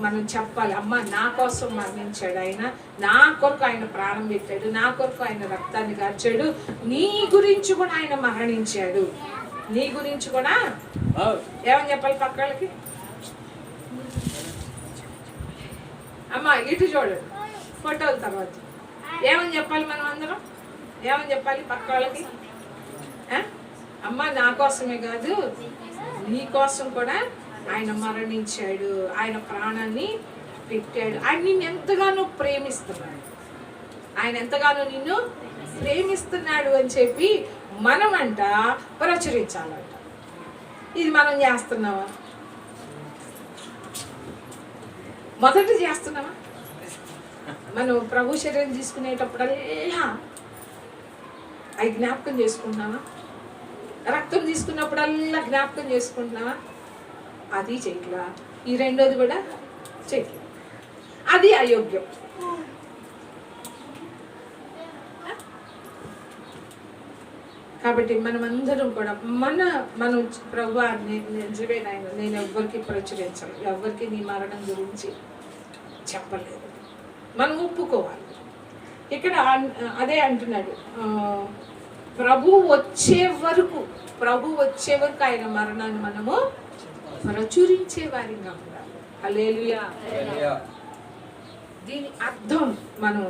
మనం చెప్పాలి, అమ్మ నా కోసం మరణించాడు ఆయన, నా కొరకు ఆయన ప్రాణం పెట్టాడు, నా కొరకు ఆయన రక్తాన్ని కార్చాడు, నీ గురించి కూడా ఆయన మరణించాడు, నీ గురించి కూడా. ఏమని చెప్పాలి పక్కలకి? అమ్మ ఇటు చూడండి, ఫోటోల తర్వాత ఏమని చెప్పాలి? మనం అందరం ఏమని చెప్పాలి పక్క వాళ్ళకి? అమ్మ నా కోసమే కాదు, నీ కోసం కూడా ఆయన మరణించాడు, ఆయన ప్రాణాన్ని పెట్టాడు, ఆయన నిన్ను ఎంతగానో ప్రేమిస్తున్నాడు, ఆయన ఎంతగానో నిన్ను ప్రేమిస్తున్నాడు అని చెప్పి మనమంట ప్రచురించాలంట. ఇది మనం చేస్తున్నావా? మొదట చేస్తున్నావా? మనం ప్రభు శరీరం తీసుకునేటప్పుడల్లా అవి జ్ఞాపకం చేసుకుంటున్నావా? రక్తం తీసుకున్నప్పుడల్లా జ్ఞాపకం చేసుకుంటున్నావా? అది చేయట్లా. ఈ రెండోది కూడా చేయట్లా. అది అయోగ్యం. కాబట్టి మనం అందరం కూడా మనం ప్రభు నిజమే నాయన, నేను ఎవ్వరికి ప్రచురించను, ఎవ్వరికి నీ మరణం గురించి చెప్పలేదు. మనం ఒప్పుకోవాలి. ఇక్కడ అదే అంటున్నాడు, ప్రభు వచ్చే వరకు ఆయన మరణాన్ని మనము ప్రచురించే వారిగా ఉండాలి. హల్లెలూయా. దీని అర్థం మనం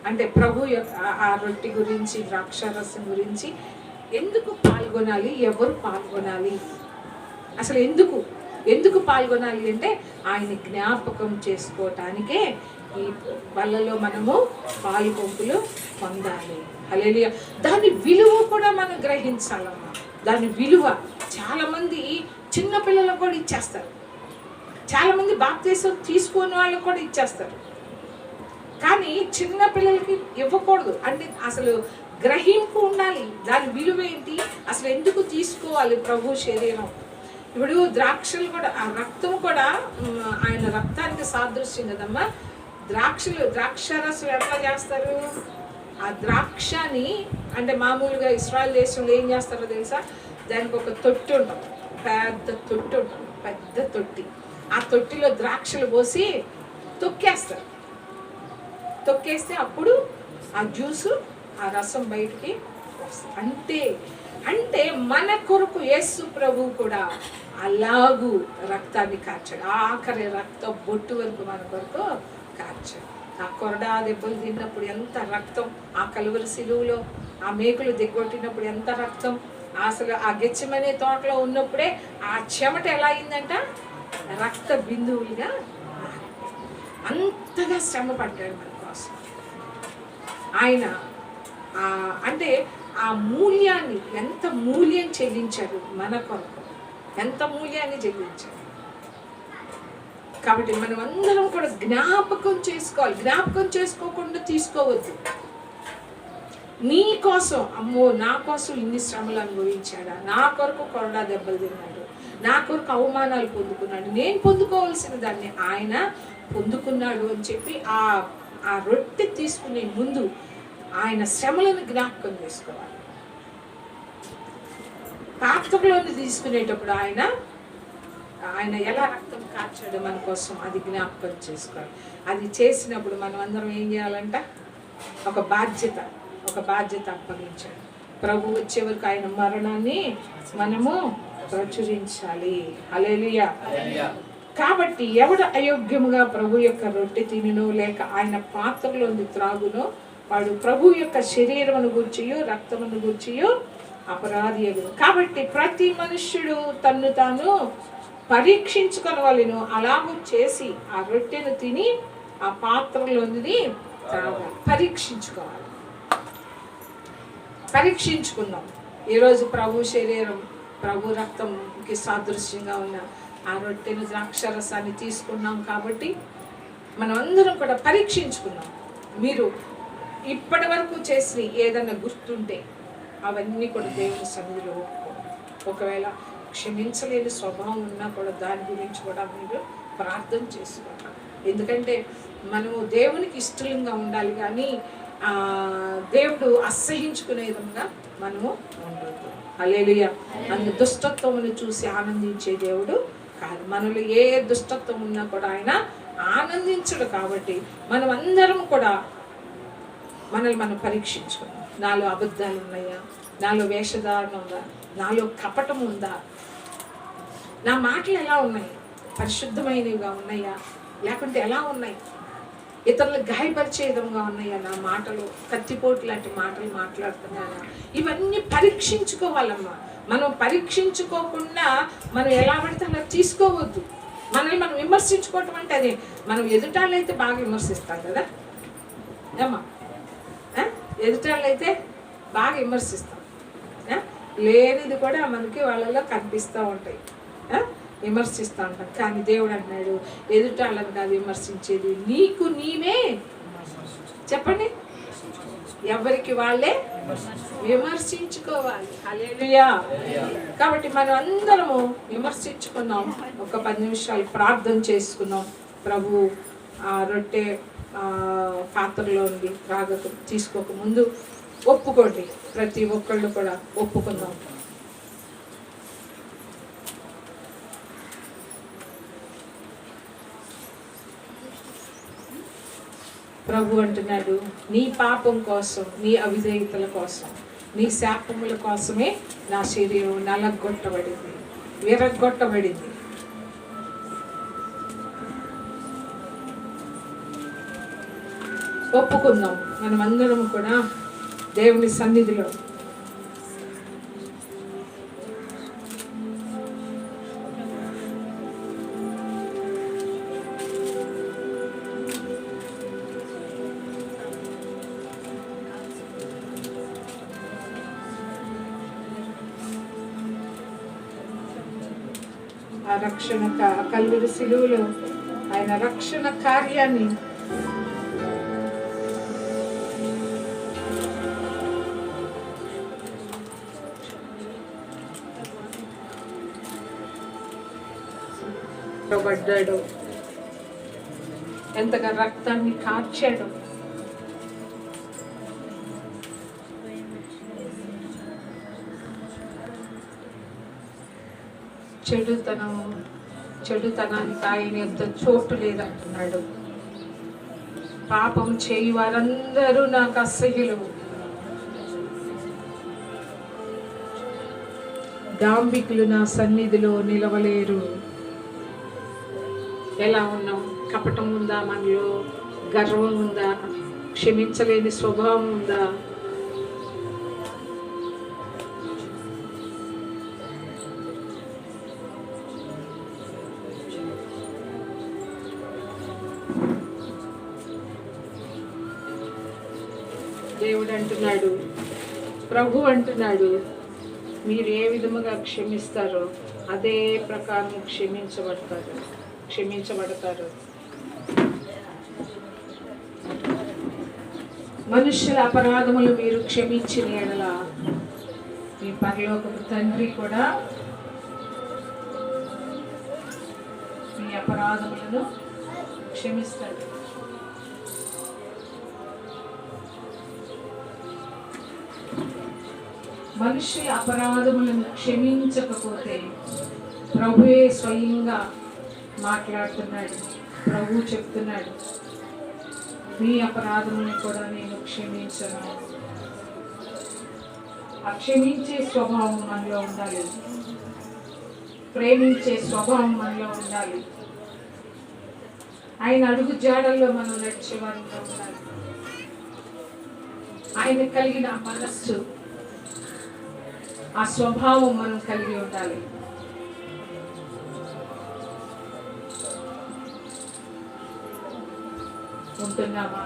అంటే ప్రభు ఆ రొట్టె గురించి, ద్రాక్షారసం గురించి ఎందుకు పాల్గొనాలి, ఎవరు పాల్గొనాలి, అసలు ఎందుకు పాల్గొనాలి అంటే ఆయన జ్ఞాపకం చేసుకోవటానికే ఈ వాళ్ళలో మనము పాలు పంపులు పొందాలి. హల్లెలూయా. దాని విలువ కూడా మనం గ్రహించాలమ్మా. దాని విలువ చాలామంది చిన్నపిల్లలకు కూడా ఇచ్చేస్తారు, చాలామంది బాప్తీసం తీసుకునే వాళ్ళకు కూడా ఇచ్చేస్తారు. కానీ చిన్న పిల్లలకి ఇవ్వకూడదు. అంటే అసలు గ్రహింపు ఉండాలి, దాని విలువ ఏంటి, అసలు ఎందుకు తీసుకోవాలి ప్రభు శరీరం. ఇప్పుడు ద్రాక్షలు కూడా, ఆ రక్తం కూడా ఆయన రక్తానికి సాదృశ్యం కదమ్మా. ద్రాక్షరసం ఎట్లా చేస్తారు, ఆ ద్రాక్షని అంటే మామూలుగా ఇశ్రాయేల్ దేశంలో ఏం చేస్తారో తెలుసా, దానికి ఒక తొట్టి ఉంటుంది, పెద్ద తొట్టి ఉంటుంది, పెద్ద తొట్టి. ఆ తొట్టిలో ద్రాక్షలు పోసి తొక్కేస్తే అప్పుడు ఆ జ్యూసు, ఆ రసం బయటికి వస్తుంది. అంటే మన కొరకు యేసు ప్రభు కూడా అలాగూ రక్తాన్ని కార్చాడు. ఆఖరి రక్త బొట్టు వరకు మన కొరకు కార్చాడు. ఆ కొరడా దెబ్బలు తిన్నప్పుడు ఎంత రక్తం, ఆ కలువరి సిలువలో ఆ మేకులు దిగ్గొట్టినప్పుడు ఎంత రక్తం, అసలు ఆ గెచ్చమనే తోటలో ఉన్నప్పుడే ఆ చెమట ఎలా అయిందంట, రక్త బిందువులుగా. అంతగా శ్రమ పడ్డాడు మన కోసం ఆయన. అంటే ఆ మూల్యాన్ని, ఎంత మూల్యం చెల్లించాడు మన కొరకు, ఎంత మూల్యాన్ని చెల్లించాడు. కాబట్టి మనం అందరం కూడా జ్ఞాపకం చేసుకోవాలి. జ్ఞాపకం చేసుకోకుండా తీసుకోవద్దు. నీ కోసం, అమ్మో నా కోసం ఇన్ని శ్రమలు అనుభవించాడా, నా కొరకు కొరడా దెబ్బలు తిన్నాడు, నా కొరకు అవమానాలు పొందుకున్నాడు, నేను పొందుకోవాల్సిన దాన్ని ఆయన పొందుకున్నాడు అని చెప్పి ఆ రొట్టె తీసుకునే ముందు ఆయన శ్రమలను జ్ఞాపకం చేసుకోవాలి. పాత్రలోని తీసుకునేటప్పుడు ఆయన ఎలా రక్తం కార్చాడు మన కోసం, అది జ్ఞాపకం చేసుకోవాలి. అది చేసినప్పుడు మనం అందరం ఏం చేయాలంట, ఒక బాధ్యత అప్పగించాడు. ప్రభు వచ్చే వరకు ఆయన మరణాన్ని మనము ప్రచురించాలి. హల్లెలూయా. కాబట్టి ఎవడు అయోగ్యముగా ప్రభు యొక్క రొట్టె తినునో లేక ఆయన పాత్రలోని త్రాగునో వాడు ప్రభు యొక్క శరీరమును గూర్చియో రక్తమును గూర్చియో అపరాధి అగును. కాబట్టి ప్రతి మనుష్యుడు తన్ను తాను పరీక్షించుకొనవలెను. అలాగూ చేసి ఆ రొట్టెను తిని ఆ పాత్రలోనిది త్రాగాలి. పరీక్షించుకుందాం. ఈరోజు ప్రభు శరీరం, ప్రభు రక్తంకి సాదృశ్యంగా ఉన్న ఆ రొట్టెను, ద్రాక్షరసాన్ని తీసుకున్నాం. కాబట్టి మనం అందరం కూడా పరీక్షించుకున్నాం. మీరు ఇప్పటి వరకు చేసిన ఏదైనా గుర్తుంటే అవన్నీ కూడా దేవుని సన్నిధిలో ఒప్పుకోండి. ఒకవేళ క్షమించలేని స్వభావం ఉన్నా కూడా దాని గురించి కూడా మీరు ప్రార్థన చేసుకోండి. ఎందుకంటే మనము దేవునికి ఇష్టంగా ఉండాలి, కానీ దేవుడు అసహించుకునే విధంగా మనము ఉండదు. హల్లెలూయా. అందుకు దుష్టత్వమును చూసి ఆనందించే దేవుడు కాదు. మనలో ఏ దుష్టత్వం ఉన్నా కూడా ఆయన ఆనందించడు. కాబట్టి మనం అందరం కూడా మనల్ని మనం పరీక్షించుకున్నాం. నాలో అబద్ధాలు ఉన్నాయా, నాలో వేషధారణ ఉందా, నాలో కపటం ఉందా, నా మాటలు ఎలా ఉన్నాయి, పరిశుద్ధమైనవిగా ఉన్నాయా, లేకుంటే ఎలా ఉన్నాయి, ఇతరులు గాయపరిచే విధంగా ఉన్నాయా, నా మాటలు కత్తిపోటు లాంటి మాటలు మాట్లాడుతున్నానా, ఇవన్నీ పరీక్షించుకోవాలమ్మా. మనం పరీక్షించుకోకుండా మనం ఎలా పడితే అలా తీసుకోవద్దు. మనల్ని మనం విమర్శించుకోవటం అంటే అదే. మనం ఎదుటాళ్ళైతే బాగా విమర్శిస్తాం కదా ఏమ్మా, ఎదుటాళ్ళైతే బాగా విమర్శిస్తాం, లేనిది కూడా మనకి వాళ్ళలో కనిపిస్తూ ఉంటాయి, విమర్శిస్తూ ఉంటాం. కానీ దేవుడు అంటున్నాడు, ఎదుటాళ్ళని కాదు విమర్శించేది, నీకు నీవే. చెప్పండి, ఎవరికి వాళ్ళే విమర్శించుకోవాలి. హల్లెలూయా. కాబట్టి మనం అందరము విమర్శించుకున్నాం. ఒక 10 నిమిషాలు ప్రార్థన చేసుకున్నాం. ప్రభు ఆ రొట్టె పాత్రలో ఉండి తీసుకోక ముందు ఒప్పుకోండి, ప్రతి ఒక్కళ్ళు కూడా ఒప్పుకుందాం. ప్రభు అంటున్నాడు, నీ పాపం కోసం, నీ అవిధేయతల కోసం, నీ శాపముల కోసమే నా శరీరం నలగొట్టబడింది, విరగొట్టబడింది. ఒప్పుకుందాం మనమందరం కూడా దేవుని సన్నిధిలో. ఆ రక్షణ కల్వరి శిలువలో ఆయన రక్షణ కార్యాన్ని పడ్డాడు, ఎంతగా రక్తాన్ని కార్చాడు. చెడుతనానికి ఆయన ఎంత చోటు లేదంటున్నాడు. పాపం చేయి వారందరూ నాకు అసహ్యులు, డాంబికులు నా సన్నిధిలో నిలవలేరు. ఎలా ఉన్నాం? కపటం ఉందా మనలో? గర్వం ఉందా? క్షమించలేని స్వభావం ఉందా? దేవుడు అంటున్నాడు, ప్రభు అంటున్నాడు, మీరు ఏ విధముగా క్షమిస్తారో అదే ప్రకారం క్షమించబడతారు. మనుష్యుల అపరాధములు మీరు క్షమించిన యెడల మీ పరలోకపు తండ్రి కూడా మీ అపరాధములను క్షమిస్తాడు. మనుష్య అపరాధములను క్షమించకపోతే ప్రభువే స్వయంగా మాట్లాడుతున్నాడు. ప్రభు చెప్తున్నాడు, మీ అపరాధములను కూడా నేను క్షమించను. క్షమించే స్వభావం మనలో ఉండాలి, ప్రేమించే స్వభావం మనలో ఉండాలి. ఆయన అడుగు జాడల్లో మనం నడిచేవారిగా ఉండాలి. ఆయన కలిగిన మనస్సు, ఆ స్వభావం మనం కలిగి ఉండాలి. ఉంటున్నామా?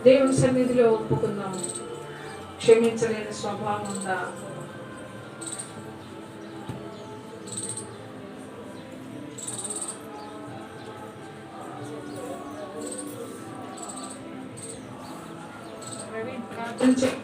దేవుని సన్నిధిలో ఒప్పుకుందాం. క్షమించలేని స్వభావం ఉందా? ప్రార్థన చేయి.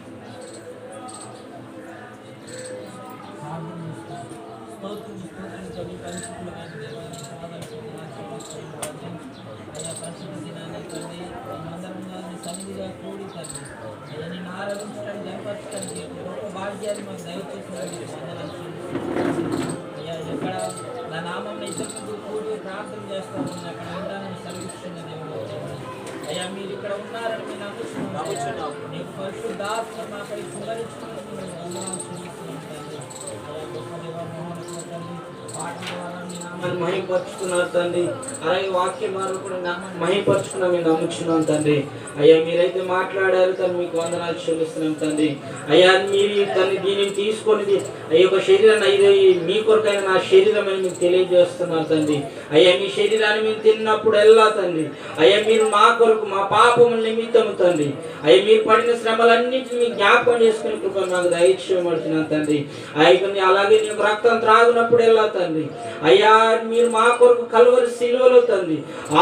సన్నిధిగా కూడి తండ్రి అయ్యా నేను ఆరాధించడం జనపరచడానికి గొప్ప భాగ్యాన్ని మాకు దయచేసినందుకు అయ్యా ఎక్కడ నా నామం ఇద్దరు కూడి ప్రార్థన చేస్తాను, అక్కడ వింటానని సెలవిస్తున్న దేవుడు. అయ్యా మీరు ఇక్కడ ఉన్నారని మేము నమ్ముతున్నాం. నీకు పరిశుద్ధాత్మ మాకై సుందరించుకుని గొప్ప దేవ మోహన తండ్రి పాటల ద్వారా మీ నామాన్ని మహిమపరుచుకున్నారు తండ్రి. అలాగే వాక్యం ద్వారా కూడా మహిమపరుచుకున్నాం, మేము నమ్ముచున్నాం తండ్రి. అయ్యా మీరైతే మాట్లాడారు తండ్రి, మీకు వందనాలు చెల్లిస్తున్నాం తండ్రి. అయ్యా మీరు తండ్రి దీనిని తీసుకొని అయ్యా ఒక శరీరాన్ని అయ్యే మీ కొరకైనా నా శరీరం అని మీకు తెలియజేస్తున్నారు తండ్రి. అయ్యా మీ శరీరాన్ని మేము తిన్నప్పుడు ఎలా తండ్రి, అయ్యా మీరు మా కొరకు మా పాపముల నిమిత్తము తండ్రి, అయ్యా మీరు పడిన శ్రమలన్నింటినీ మీ జ్ఞాపకం చేసుకునే కృప నాకు దయచేయబడుతున్నాను తండ్రి. అయ్యా అలాగే నేను రక్తం త్రాగునప్పుడు ఎలా తండ్రి, అయ్యా మీరు మా కొరకు కల్వరి శిలువలో తండ్రి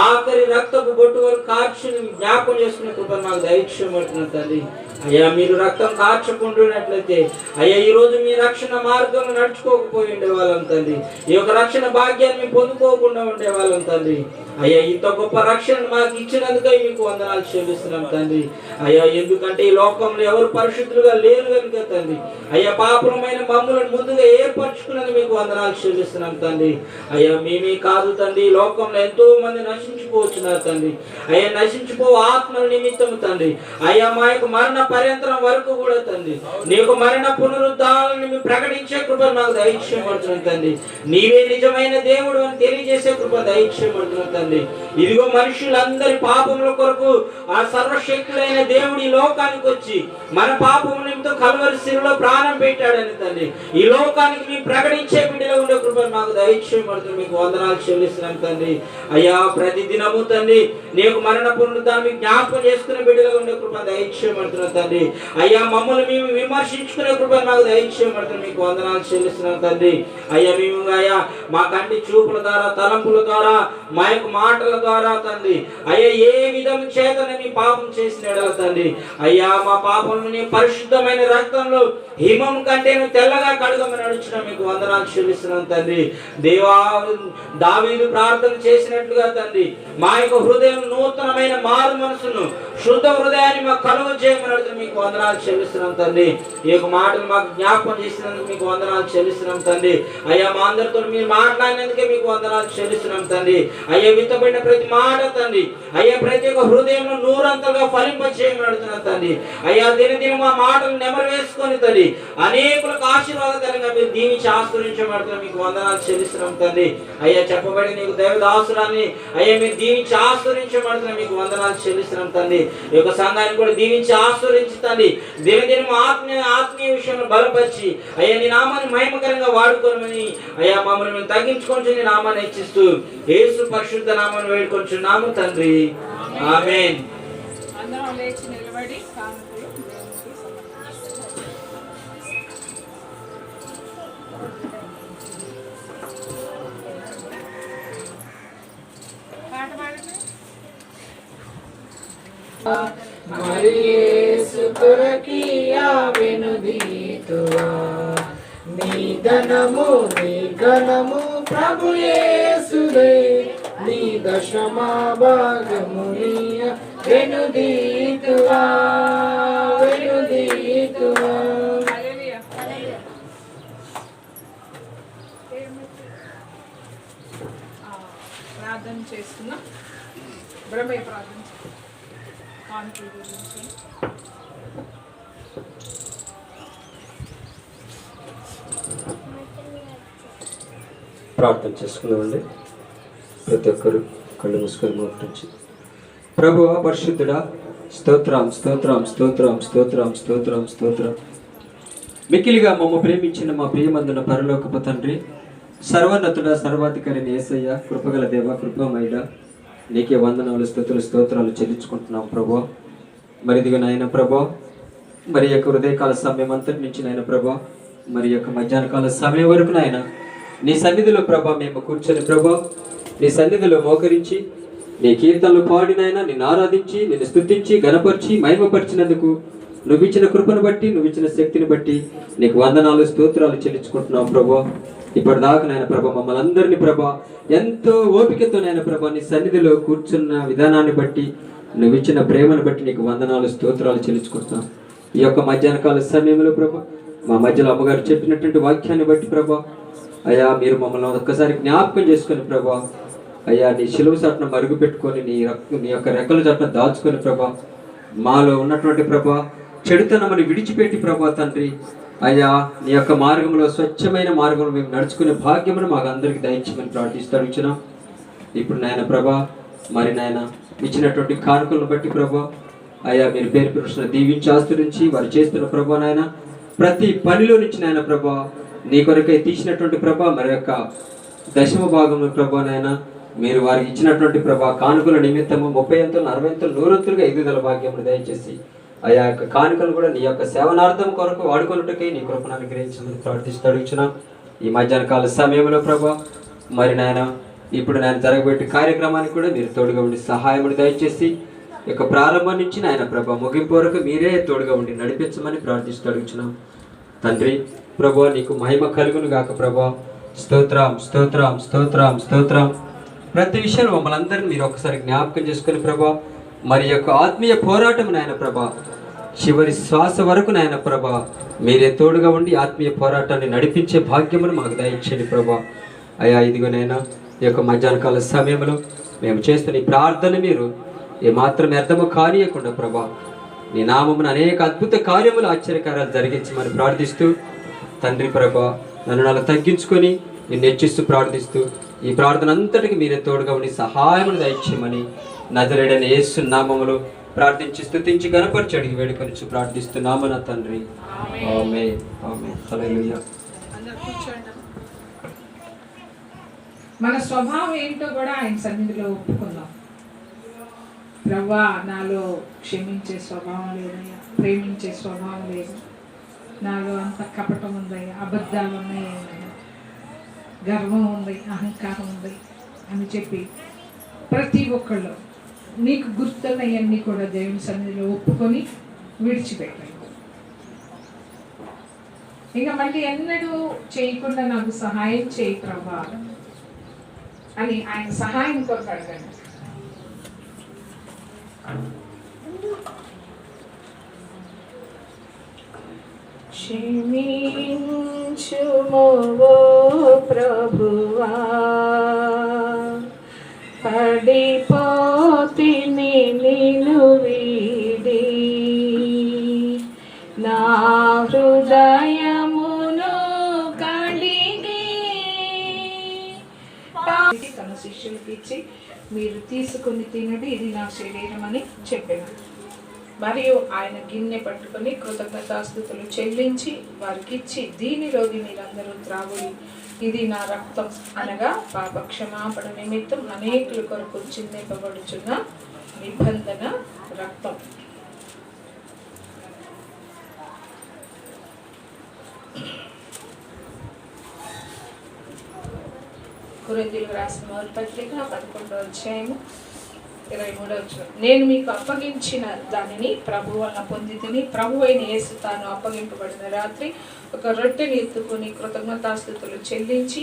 ఆఖరి రక్తపు బొట్టు వరకు కార్చుని జ్ఞాపకం చేసుకునే కృప నాకు దయచేయబడుతున్నాను తండ్రి. అయ్యా మీరు రక్తం కార్చుకుంటున్నట్లయితే అయ్యా ఈరోజు మీ రక్షణ మార్గంలో నడుచుకోకపోయి ఉండేవాళ్ళం తండ్రి. ఈ యొక్క రక్షణ భాగ్యాన్ని పొందుకోకుండా ఉండేవాళ్ళం తండ్రి. అయ్యా ఇంత గొప్ప రక్షణ మాకు ఇచ్చినందుకై మీకు వందనాలు చెల్లిస్తున్నాం తండ్రి. అయ్యా ఎందుకంటే ఈ లోకంలో ఎవరు పరిశుద్ధులుగా లేరు కనుక తండ్రి. అయ్యా పాపులమైన మమ్ములను ముందుగా ఏర్పరచుకున్నది మీకు వందనాలు చెల్లిస్తున్నాం తండ్రి. అయ్యా మేమే కాదు తండ్రి, ఈ లోకంలో ఎంతో మంది నశించిపోతున్నారు తండ్రి. అయ్యా నశించిపో ఆత్మల నిమిత్తము తండ్రి. అయ్యా మా యొక్క మరణ పర్యంతరం వరకు కూడా తండ్రి నీ యొక్క మరణ పునరుద్ధానాన్ని మేము ప్రకటించే కృప మాకు దయచేయబడుతున్నాం తండ్రి. నీవే నిజమైన దేవుడు అని తెలియజేసే కృప దయచేయబడుతున్నాం తండ్రి. ఇదిగో మనుషులందరి పాపముల కొరకు ఆ సర్వశక్తులైన దేవుడు ఈ లోకానికి వచ్చి మన పాపముల నిమిత్తం కల్వరి శిలువలో ప్రాణం పెట్టాడని తండ్రి ఈ లోకానికి మేము ప్రకటించే బిడ్డలో ఉండే కృప మాకు దయచేయబడుతుంది. మీకు వందనాలు చెల్లిస్తున్నాం తండ్రి. అయ్యా ప్రతి దినము తండ్రి నీకు మరణ పునరుద్ధానాన్ని జ్ఞాపకం చేసుకునే బిడ్డలో ఉండే కృప దయచేయబడుతున్నాం తండ్రి. అయ్యా మమ్మల్ని మేము విమర్శించుకునే కృప మాకు దయచేయబడుతుంది. మీకు వందనాలు చెల్లిస్తున్నాం తండ్రి. అయ్యా మేము అయ్యా మా కంటి చూపుల ద్వారా తలంపుల ద్వారా మా యొక్క మాటల ద్వారా తండ్రి అయ్యా ఏ విధం చేతనని పాపం చేసినాడు తండ్రి. అయ్యా మా పాపంని పరిశుద్ధమైన రక్తంలో హిమం కంటే తెల్లగా కడుగమని అడుగుచున్నా మీకు వందనాలు చెల్లిస్తున్నాం తండ్రి. దేవా దావీదు ప్రార్థన చేసినట్లుగా తండ్రి మా యొక్క హృదయం నూతనమైన మారు మనసును శుద్ధ హృదయాన్ని మాకు కలుగు చేయమని అడుగుతూ మీకు వందనాలు చెల్లిస్తున్నాం తండ్రి. ఈ యొక్క మాటలు మాకు జ్ఞాపకం చేసినందుకు మీకు వందనాలు చెల్లిస్తున్నాం తండ్రి. అయ్యా మా అందరితో మీరు మాట్లాడినందుకే మీకు వందనాలు చెల్లిస్తున్నాం తండ్రి. అయ్యా విత్తబడిన ప్రతి మాట తండ్రి అయ్యా ప్రతి ఒక్క హృదయంలో నూరంతలుగా ఫలింప చేయమని అడుగుతున్నాం తండ్రి. అయ్యా దినదిన మా మాటలు నెమరు వేసుకొని తండ్రి అనేకులకు ఆశీర్వాదకరంగా మీరు దీవించి ఆశీర్వదించబడుతున్నాం. మీకు వందనాలు చెల్లిస్తున్నాం తండ్రి. అయ్యా చెప్పబడి నీకు దైవదాసురాన్ని అయ్యా మీరు దీవించి ఆశీర్వదించబడుతున్నాం. మీకు వందనాలు చెల్లిస్తున్నాం తండ్రి. ఈ యొక్క సంఘాన్ని కూడా దీవించి ఆశీర్వదించుతండి. దినదినం ఆత్మీయ విషయంలో బలపరిచి అయ్యా నీ నామాన్ని మహిమకరంగా వాడుకోమని అయ్యా మమ్మల్ని మేము తగ్గించుకొని నీ నామాన్ని హెచ్చిస్తూ యేసు పరిశుద్ధ నామాన్ని వేడుకొంచున్నాము తండ్రి. ఆమేన్. అందరం లేచి నిలబడి కానుకలు పాట పాడండి. మరి యేసు కొరకియా వెనుదీతువా నీ ధనము నీ ఘనము ప్రభు యేసుదే నీ దశమా భాగము నీయ వెనుదీతువా వెనుదీతువా. ప్రార్థన చేసుకున్నాం. బ్రహ్మయ్య ప్రార్థన కానుకల గురించి. ప్రార్థన చేసుకుందామండి. ప్రతి ఒక్కరు కళ్ళు మూసుకొని మోకరించి ప్రభువా పరిశుద్ధుడా స్తోత్రం స్తోత్రం స్తోత్రం స్తోత్రం స్తోత్రం స్తోత్రం. మిక్కిలిగా మమ్మ ప్రేమించిన మా ప్రియమందున పరలోకపు తండ్రి, సర్వోన్నతుడ సర్వాధికారిని యేసయ్య, కృపగల దేవ కృపమయుడ, నీకే వందనాలు స్తుతులు స్తోత్రాలు చెల్లించుకుంటున్నాం ప్రభువా. మరి ఇదిగో నాయన ప్రభువా, మరి యొక్క హృదయకాల సమయం అంతటి నుంచి నాయన ప్రభువా, మరి యొక్క మధ్యాహ్న కాల సమయం వరకు నాయన నీ సన్నిధిలో ప్రభా మేము కూర్చొని ప్రభా నీ సన్నిధిలో మోకరించి నీ కీర్తనలు పాడినైనా నిన్ను ఆరాధించి నిన్ను స్తుతించి గణపరిచి మహిమపరిచినందుకు నువ్వు ఇచ్చిన కృపను బట్టి నువ్వు ఇచ్చిన శక్తిని బట్టి నీకు వందనాలు స్తోత్రాలు చెల్లించుకుంటున్నాం ప్రభా. ఇప్పటిదాకా నాయన ప్రభా మమ్మల్ని అందరినీ ప్రభా ఎంతో ఓపికతో నాయన ప్రభా నీ సన్నిధిలో కూర్చున్న విధానాన్ని బట్టి నువ్వు ఇచ్చిన ప్రేమను బట్టి నీకు వందనాలు స్తోత్రాలు చెల్లించుకుంటున్నాం. ఈ యొక్క మధ్యాహ్న కాల సమయంలో ప్రభా మా మధ్యలో అమ్మగారు చెప్పినటువంటి వాక్యాన్ని బట్టి ప్రభా అయ్యా మీరు మమ్మల్ని ఒక్కసారి జ్ఞాపకం చేసుకొని ప్రభా అయ్యా నీ శిలువ చాటును మరుగు పెట్టుకొని నీ యొక్క రెక్కల చాటును దాచుకొని ప్రభా మాలో ఉన్నటువంటి ప్రభా చెడుతనమని విడిచిపెట్టి ప్రభా తండ్రి అయ్యా నీ యొక్క మార్గంలో స్వచ్ఛమైన మార్గంలో మేము నడుచుకునే భాగ్యమును మాకు అందరికీ దయచేయమని ప్రార్థిస్తాడు ఇచ్చినాం. ఇప్పుడు నాయన ప్రభా మరి నాయన ఇచ్చినటువంటి కానుకలను బట్టి ప్రభా అయ్యా మీరు పేరు ప్రశ్న దీవించి ఆస్తురించి వారు చేస్తున్న ప్రభా నాయన ప్రతి పనిలో నుంచి నాయన ప్రభా నీ కొరకై తీసినటువంటి ప్రభా మరి యొక్క దశమ భాగంలో ప్రభా నాయన మీరు వారికి ఇచ్చినటువంటి ప్రభా కానుకల నిమిత్తము 30 అంతలు 40 అంతలు 100 అంతలుగా ఎదుగుదల భాగ్యమును దయచేసి ఆయా యొక్క కానుకలు కూడా నీ యొక్క సేవనార్థం కొరకు వాడుకున్నట్టుకై నీ కృపను అనుగ్రహించమని ప్రార్థిస్తాడు ఇచ్చిన ఈ మధ్యాహ్న కాల సమయంలో ప్రభా మరి నాయన ఇప్పుడు నేను జరగబెట్టే కార్యక్రమానికి కూడా మీరు తోడుగా ఉండి సహాయమును దయచేసి ఈ యొక్క ప్రారంభం నుంచి నాయన ప్రభా ముగింపు వరకు మీరే తోడుగా ఉండి నడిపించమని ప్రార్థిస్తూ అడుగుచున్నాం తండ్రి. ప్రభా నీకు మహిమ కలుగును గాక ప్రభా. స్తోత్రం స్తోత్రం స్తోత్రం స్తోత్రం. ప్రతి విషయంలో మమ్మల్ని అందరినీ మీరు ఒకసారి జ్ఞాపకం చేసుకుని ప్రభా మరి యొక్క ఆత్మీయ పోరాటం నాయన ప్రభా చివరి శ్వాస వరకు నాయన ప్రభా మీరే తోడుగా ఉండి ఆత్మీయ పోరాటాన్ని నడిపించే భాగ్యమును మాకు దయచేయండి ప్రభా. అయా ఇదిగోనైనా ఈ యొక్క మధ్యాహ్నకాల సమయంలో మేము చేస్తున్న ఈ ప్రార్థన మీరు ఏమాత్రం వ్యర్థము కానియకుండా ప్రభా నీ నామమున అనేక అద్భుత కార్యములు ఆశ్చర్యకార్యాలు జరిగించమని ప్రార్థిస్తూ తండ్రి ప్రభా నన్ను అలా తగ్గించుకొని నిన్ను హెచ్చిస్తూ ప్రార్థిస్తూ ఈ ప్రార్థన అంతటికి మీరే తోడుగా ఉండి సహాయమును దయచేయమని నజరేయుడైన యేసు నామములో ప్రార్థించి స్తుతించి గణపరిచి అడిగి వేడుకొని ప్రార్థిస్తున్నాము నా తండ్రి. ఆమేన్ ఆమేన్ హల్లెలూయా. అందరూ కూర్చోండి. మన స్వభావం ఏంటో కూడా ఆయన సన్నిధిలో ఒప్పుకుందాం. ప్రభువా నాలో క్షమించే స్వభావం లేదయ్యా, ప్రేమించే స్వభావం లేదు, నాలో అంత కపటం ఉందయ్యా, అబద్ధాలు ఉన్నాయా, గర్వం ఉంది, అహంకారం ఉంది అని చెప్పి ప్రతి ఒక్కళ్ళు నీకు గుర్తున్నవన్నీ కూడా దేవుని సన్నిధిలో ఒప్పుకొని విడిచిపెట్టాయి. ఇక మళ్ళీ ఎన్నడూ చేయకుండా నాకు సహాయం చేయి ప్రభా అని ఆయన సహాయం కొరకు అడగండి. క్షమించుమో ప్రభువా పడిపోతిని నిన్ను వీడి నా హృదయమును కడిగి తన శిష్యులకి ఇచ్చి మీరు తీసుకుని తినడి ఇది నా శరీరం అని చెప్పాను. మరియు ఆయన గిన్నె పట్టుకొని కృతజ్ఞతాస్తుతులు చెల్లించి వారికి ఇచ్చి దీనిలోని మీరందరూ త్రాగుడి ఇది నా రక్తం అనగా పాప క్షమాపణ నిమిత్తం అనేకుల కొరకు చిందింపబడుచున్న నిబంధన రక్తం. కొరింథీయులకు రాసిన మొదటి పత్రిక 11వ అధ్యాయము 23వ వచనం. నేను మీకు అప్పగించిన దానిని ప్రభు వలన పొందితిని. ప్రభు అయిన యేసు తాను అప్పగింపబడిన రాత్రి ఒక రొట్టెని ఎత్తుకొని కృతజ్ఞతాస్తుతులు చెల్లించి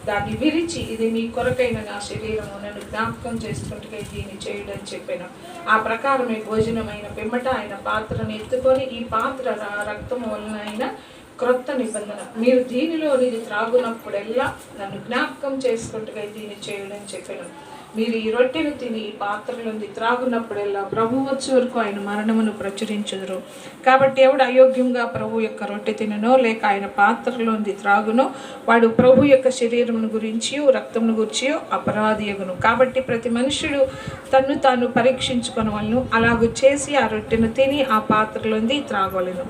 దాన్ని విరిచి ఇది మీ కొరకైన నా శరీరము నన్ను జ్ఞాపకం చేసుకుంటే దీన్ని చేయడం చెప్పాను. ఆ ప్రకారమే భోజనమైన పిమ్మట ఆయన పాత్రను ఎత్తుకొని ఈ పాత్ర రక్తము వలన అయిన క్రొత్త నిబంధన మీరు దీనిలో ఇది త్రాగునప్పుడెల్లా నన్ను జ్ఞాపకం చేసుకుంటే దీన్ని చేయడం చెప్పాను. మీరు ఈ రొట్టెను తిని ఈ పాత్రలోని త్రాగునప్పుడెల్లా ప్రభు వచ్చే వరకు ఆయన మరణమును ప్రచురించుదురు. కాబట్టి ఎవడు అయోగ్యంగా ప్రభు యొక్క రొట్టె తిననో లేక ఆయన పాత్రలోని త్రాగునో వాడు ప్రభు యొక్క శరీరమును గురించి రక్తమును గురించి అపరాధియగును. కాబట్టి ప్రతి మనుష్యుడు తన్ను తాను పరీక్షించుకొనవలను. అలాగూ చేసి ఆ రొట్టెను తిని ఆ పాత్రలోని త్రాగవలెను.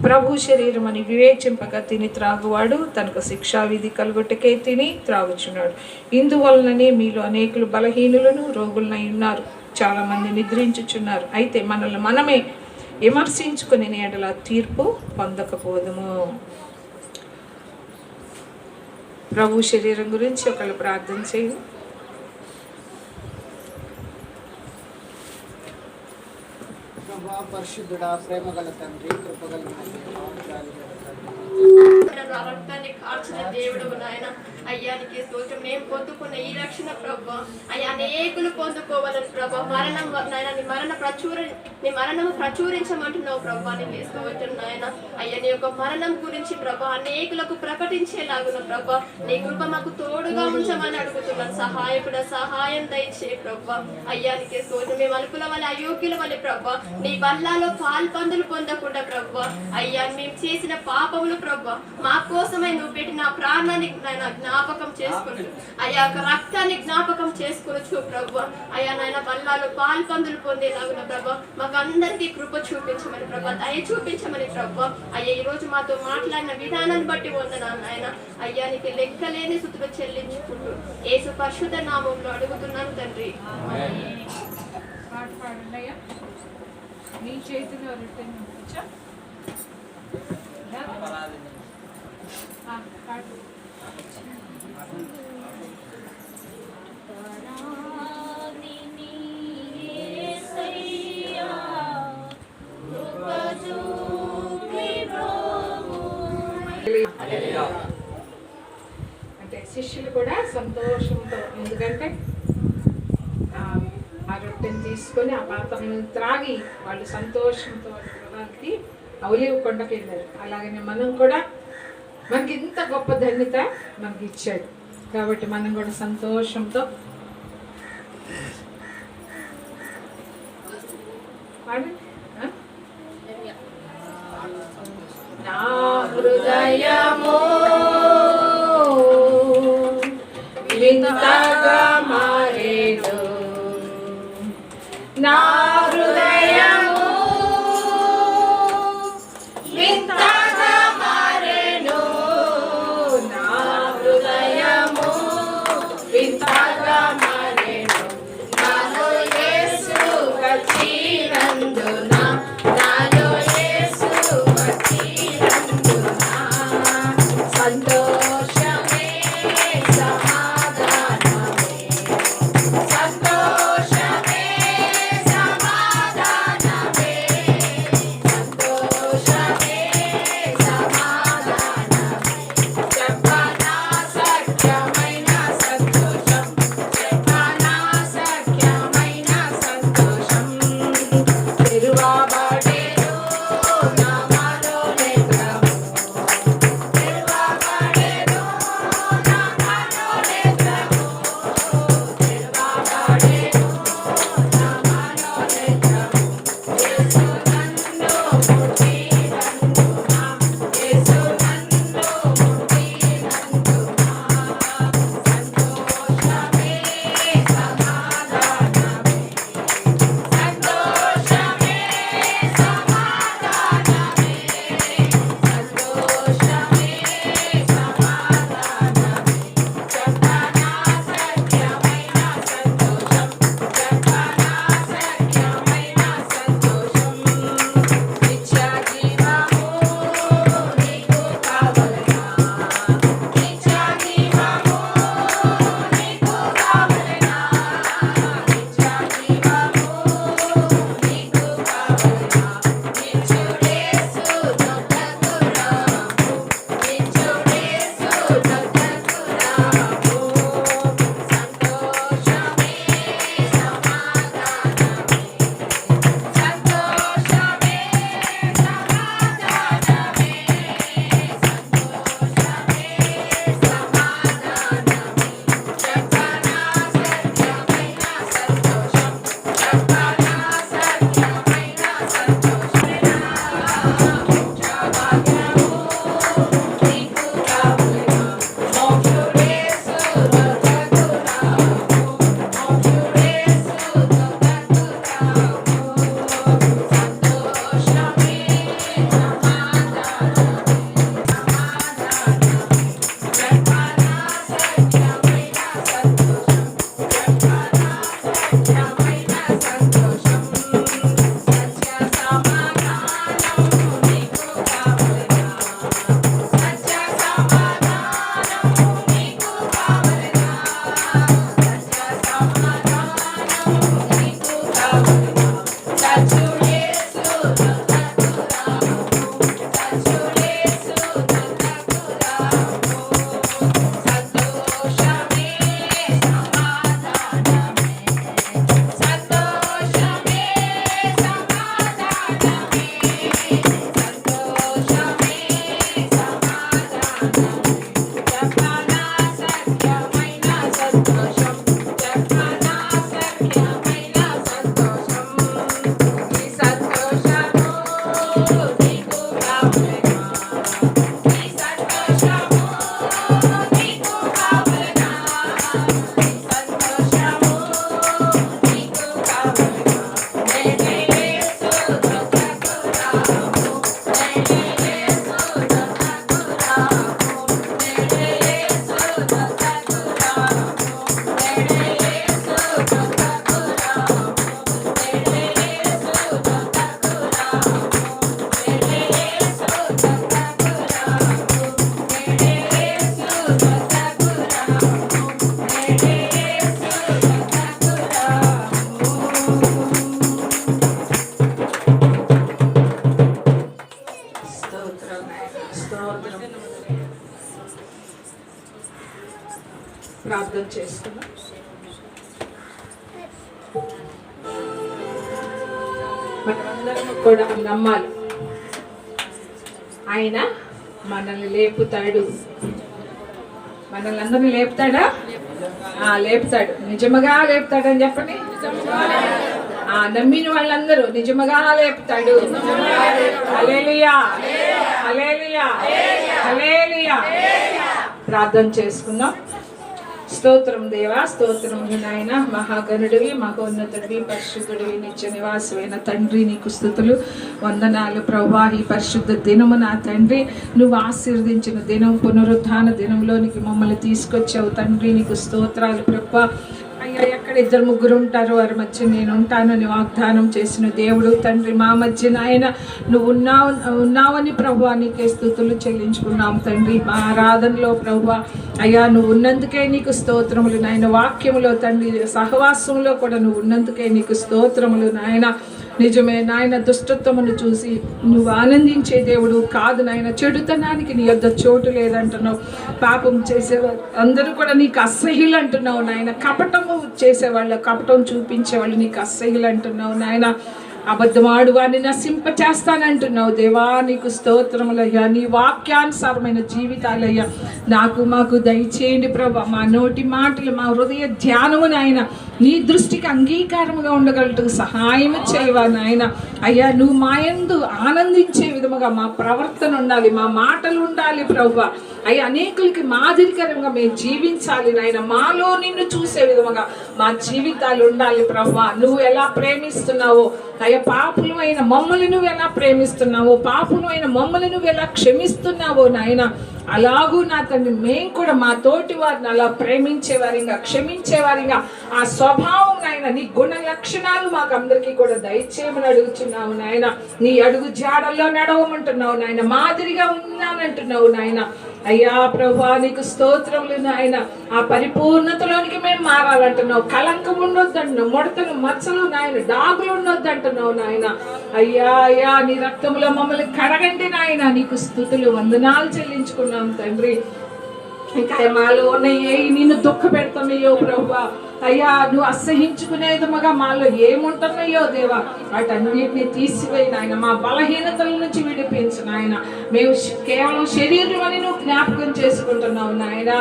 ప్రభు శరీరం అని వివేచింపగా తిని త్రాగువాడు తనకు శిక్షావిధి కలుగుటకే తిని త్రాగుచున్నాడు. ఇందువలననే మీలో అనేకులు బలహీనులను రోగులనై ఉన్నారు, చాలా మంది నిద్రించుచున్నారు. అయితే మనల్ని మనమే విమర్శించుకుని ఎడల తీర్పు పొందకపోదుము. ప్రభు శరీరం గురించి ఒకళ్ళు ప్రార్థన చేయండి. పరిశుద్ధుడా, ప్రేమ గల తండ్రి, కృపగలిగిన రక్తాన్ని కార్చిన దేవుడు నాయన అయ్యానికి స్తోత్రం. మేము పొందుకున్న ఈ రక్షణ ప్రభా అయ్యా అనేకులు పొందుకోవాలని ప్రభా మరణం నాయన నీ మరణము ప్రచురించమంటున్నావు ప్రభా. నీకు స్తోత్రం నాయన అయ్యా నీ యొక్క మరణం గురించి ప్రభా అనేకులకు ప్రకటించేలాగున ప్రభా నీ కృప మాకు తోడుగా ఉంచమని అడుగుతున్నాను. సహాయం దయచే ప్రభా అయ్యానికి స్తోత్రం. మేము అనుకున్న వాళ్ళ అయోగ్యుల వల్ల ప్రభా నీ బల్లాలో పాల్పందులు పొందకుండా ప్రభా అయ్యా మేము చేసిన పాపములు ప్రభా మా కోసమై నువ్వు పెట్టిన ప్రాణాన్ని నాయన జ్ఞాపకం చేసుకుంటూ అయ్యా రక్తాన్ని జ్ఞాపకం చేసుకోవచ్చు ప్రభా. అయ్యా నాయన బల్లాలో పాల్పందులు పొందేలాగున ప్రభా మాకు అందరికీ కృప చూపించమని ప్రభా, దయ చూపించమని ప్రభా. అయ్యా ఈ రోజు మాతో మాట్లాడిన విధానాన్ని బట్టి వందనాలు నాయన. అయ్యా నీకు లెక్కలేని స్తుతులు చెల్లించుకుంటూ యేసు పరిశుద్ధ నామంలో అడుగుతున్నాను తండ్రి. మీ చేతిలో రొట్టెను ఉంచా పరాని అంటే శిష్యులు కూడా సంతోషంతో, ఎందుకంటే ఆ రొట్టెని తీసుకొని ఆ పాత్రను త్రాగి వాళ్ళు సంతోషంతో వాళ్ళకి అవలేవు కొండకి వెళ్ళారు. అలాగనే మనం కూడా, మనకి ఇంత గొప్ప ధన్యత మనకి ఇచ్చాడు కాబట్టి మనం కూడా సంతోషంతో నా హృదయము వింతగా మారేను, నా హృదయము వింతగా మారేను, నా హృదయము వింతగా మారేను. నాలో యేసు వచ్చినందున, నాలో యేసు వచ్చినందున సంతోషమే సమాధానమే, సంతోషమే సమాధానమే, సంతోషమే సమాధానమే. చెప్పనా సత్యమైన సంతోషం, చెప్పనా సత్యమైన సంతోషం. తిరువాబడేను నామలో నేత్రము, తిరువాబడేను నామలో నేత్రము, తిరువాబడేను నామలో నేత్రము. యేసు నన్ను ముట్టినందున, యేసు నన్ను ముట్టినందున సంతోషమే సమాధానమే, సంతోషమే సమాధానమే, సంతోషమే సమాధానమే. చెప్పనా సత్యమైన సంతోషం, చెప్పనా సత్యమైన సంతోషం. నిత్య జీవము నీకు కావలెనా, నిత్య జీవము నీకు కావలెనా, నిత్య జీవము నీకు కావలెనా. నిత్యుడేసు నొద్దకు రాము, నిత్యుడేసు నొద్దకు రాము. సంతోషమే సమాధానమే, సంతోషమే సమాధానమే, సంతోషమే సమాధానమే. చెప్పనా సత్యమైన సంతోషం, చెప్పనా సత్యమైన సంతోషం. నీకు కావలెనా, మోక్షుడేసు నొద్దకు రాము, మోక్షుడేసు నొద్దకు రాము. సంతోషమే సమాధానమే, సమాధానమే. చెప్పనా సత్యమైన సంతోషం, చెప్పనా సత్యమైన సంతోషం. సత్య సమాధానం నీకు కావలెనా, సత్య సమాధానం నీకు కావలెనా, సత్య సమాధానం నీకు కావలెనా. సత్యుడేసు నొద్దకు రాము, సత్యుడేసు నొద్దకు రాము. సంతోషమే సమాధానమే, సంతోషమే సమాధానమే, సంతోషమే సమాధానమే. చెప్పనా సత్యమైన సంతోషం, చెప్పనా సత్యమైన సంతోషం. ఈ సంతోషము నీకు కావలెనా, ఈ సంతోషము నీకు కావలెనా, ఈ సంతోషము నీకు కావలెనా. నేనే యేసు నొద్దకు రాము, నేనే యేసు నొద్దకు రాము, నేనే యేసు నొద్దకు రాము, నేనే యేసు నొద్దకు రాము, నేనే యేసు నొద్దకు రాము, నేనే ప్రార్థన చేసుకున్నాం. మనమందరం కూడా నమ్మాలి, ఆయన మనల్ని లేపుతాడు. మనల్ని అందరినీ లేపుతాడా? లేపుతాడు. నిజముగా లేపుతాడని చెప్పండి. నమ్మిన వాళ్ళందరూ నిజముగా లేపుతాడు. హల్లెలూయా, హల్లెలూయా, హల్లెలూయా. ప్రార్థన చేసుకుందాం. స్తోత్రం దేవా, స్తోత్రం నాయన, మహాగణుడివి, మహోన్నతుడివి, పరిశుద్ధుడివి, నిత్య నివాసమైన తండ్రి, నీకు స్తుతులు, వందనాలు ప్రభువా. ఈ పరిశుద్ధ దినము నా తండ్రి, నువ్వు ఆశీర్వదించిన దినం, పునరుద్ధాన దినంలోనికి మమ్మల్ని తీసుకొచ్చావు తండ్రి, నీకు స్తోత్రాలు ప్రభువా. అయ్యా, ఎక్కడ 2-3 ఉంటారో వారి మధ్య నేను ఉంటానని వాగ్దానం చేసిన దేవుడు తండ్రి, మా మధ్య నాయన నువ్వు ఉన్నావని ప్రభువా నీకే స్తుతులు చెల్లించుకున్నాం తండ్రి. మా ఆరాధనలో ప్రభువా అయ్యా నువ్వు ఉన్నందుకే నీకు స్తోత్రములు నాయన. వాక్యములో తండ్రి, సహవాసంలో కూడా నువ్వు ఉన్నందుకే నీకు స్తోత్రములు నాయన. నిజమే నాయన, దుష్టత్వమును చూసి నువ్వు ఆనందించే దేవుడు కాదు నాయన. చెడుతనానికి నీ యొద్ద చోటు లేదంటున్నావు. పాపం చేసేవాళ్ళు అందరూ కూడా నీకు అసహ్యులు అంటున్నావు నాయన. కపటము చేసేవాళ్ళు, కపటం చూపించేవాళ్ళు నీకు అసహ్యులు అంటున్నావు నాయన. అబద్ధమాడు వాడిని నశింపచేస్తానంటున్నావు దేవా, నీకు స్తోత్రములయ్యా. నీ వాక్యానుసారమైన జీవితాలయ్యా మాకు దయచేయండి ప్రభా. మా నోటి మాటలు, మా హృదయ ధ్యానము నాయన నీ దృష్టికి అంగీకారముగా ఉండగలటకు సహాయం చేయవా నాయన. అయ్యా, నువ్వు మా యందు ఆనందించే విధముగా మా ప్రవర్తన ఉండాలి, మా మాటలు ఉండాలి ప్రభువా. అయ్యా, అనేకులకి మాదిరికరంగా మేము జీవించాలి నాయన. మాలో నిన్ను చూసే విధముగా మా జీవితాలు ఉండాలి ప్రభువా. నువ్వు ఎలా ప్రేమిస్తున్నావో అయ్యా, పాపులమైన మమ్మల్ని నువ్వు ఎలా ప్రేమిస్తున్నావో, పాపులమైన మమ్మల్ని నువ్వు ఎలా క్షమిస్తున్నావో నాయన, అలాగూ నా తండ్రి మేము కూడా మా తోటి వారిని అలా ప్రేమించేవారిగా, క్షమించేవారిగా ఆ స్వభావం నాయన, నీ గుణ లక్షణాలు మాకు అందరికీ కూడా దయచేయమని అడుగుతున్నావు నాయన. నీ అడుగు జాడల్లో నడవమంటున్నావు నాయన. మాదిరిగా ఉన్నానంటున్నావు నాయన. అయ్యా ప్రభువా, నీకు స్తోత్రములు నాయన. ఆ పరిపూర్ణతలోనికి మేము మారాలంటున్నావు. కలంకం ఉండొద్దంటున్నావు, ముడతలు, మచ్చలు నాయన, డాగులు ఉండొద్దంటున్నావు నాయన. అయ్యా, నీ రక్తంలో మమ్మల్ని కడగండి నాయన. నీకు స్తుతులు, వందనాలు చెల్లించుకున్నాం తండ్రి. ఇంకా మాలో ఉన్న నిన్ను దుఃఖ పెడతామయ్యో ప్రభువా, అయ్యా నువ్వు అసహించుకునే విధముగా మాలో ఏముంటున్నాయో దేవా, వాటన్నిటిని తీసివేయి నాయన. మా బలహీనతల నుంచి విడిపించు నాయన. మేము కేవలం శరీరం అని నువ్వు జ్ఞాపకం చేసుకుంటున్నావు నాయన.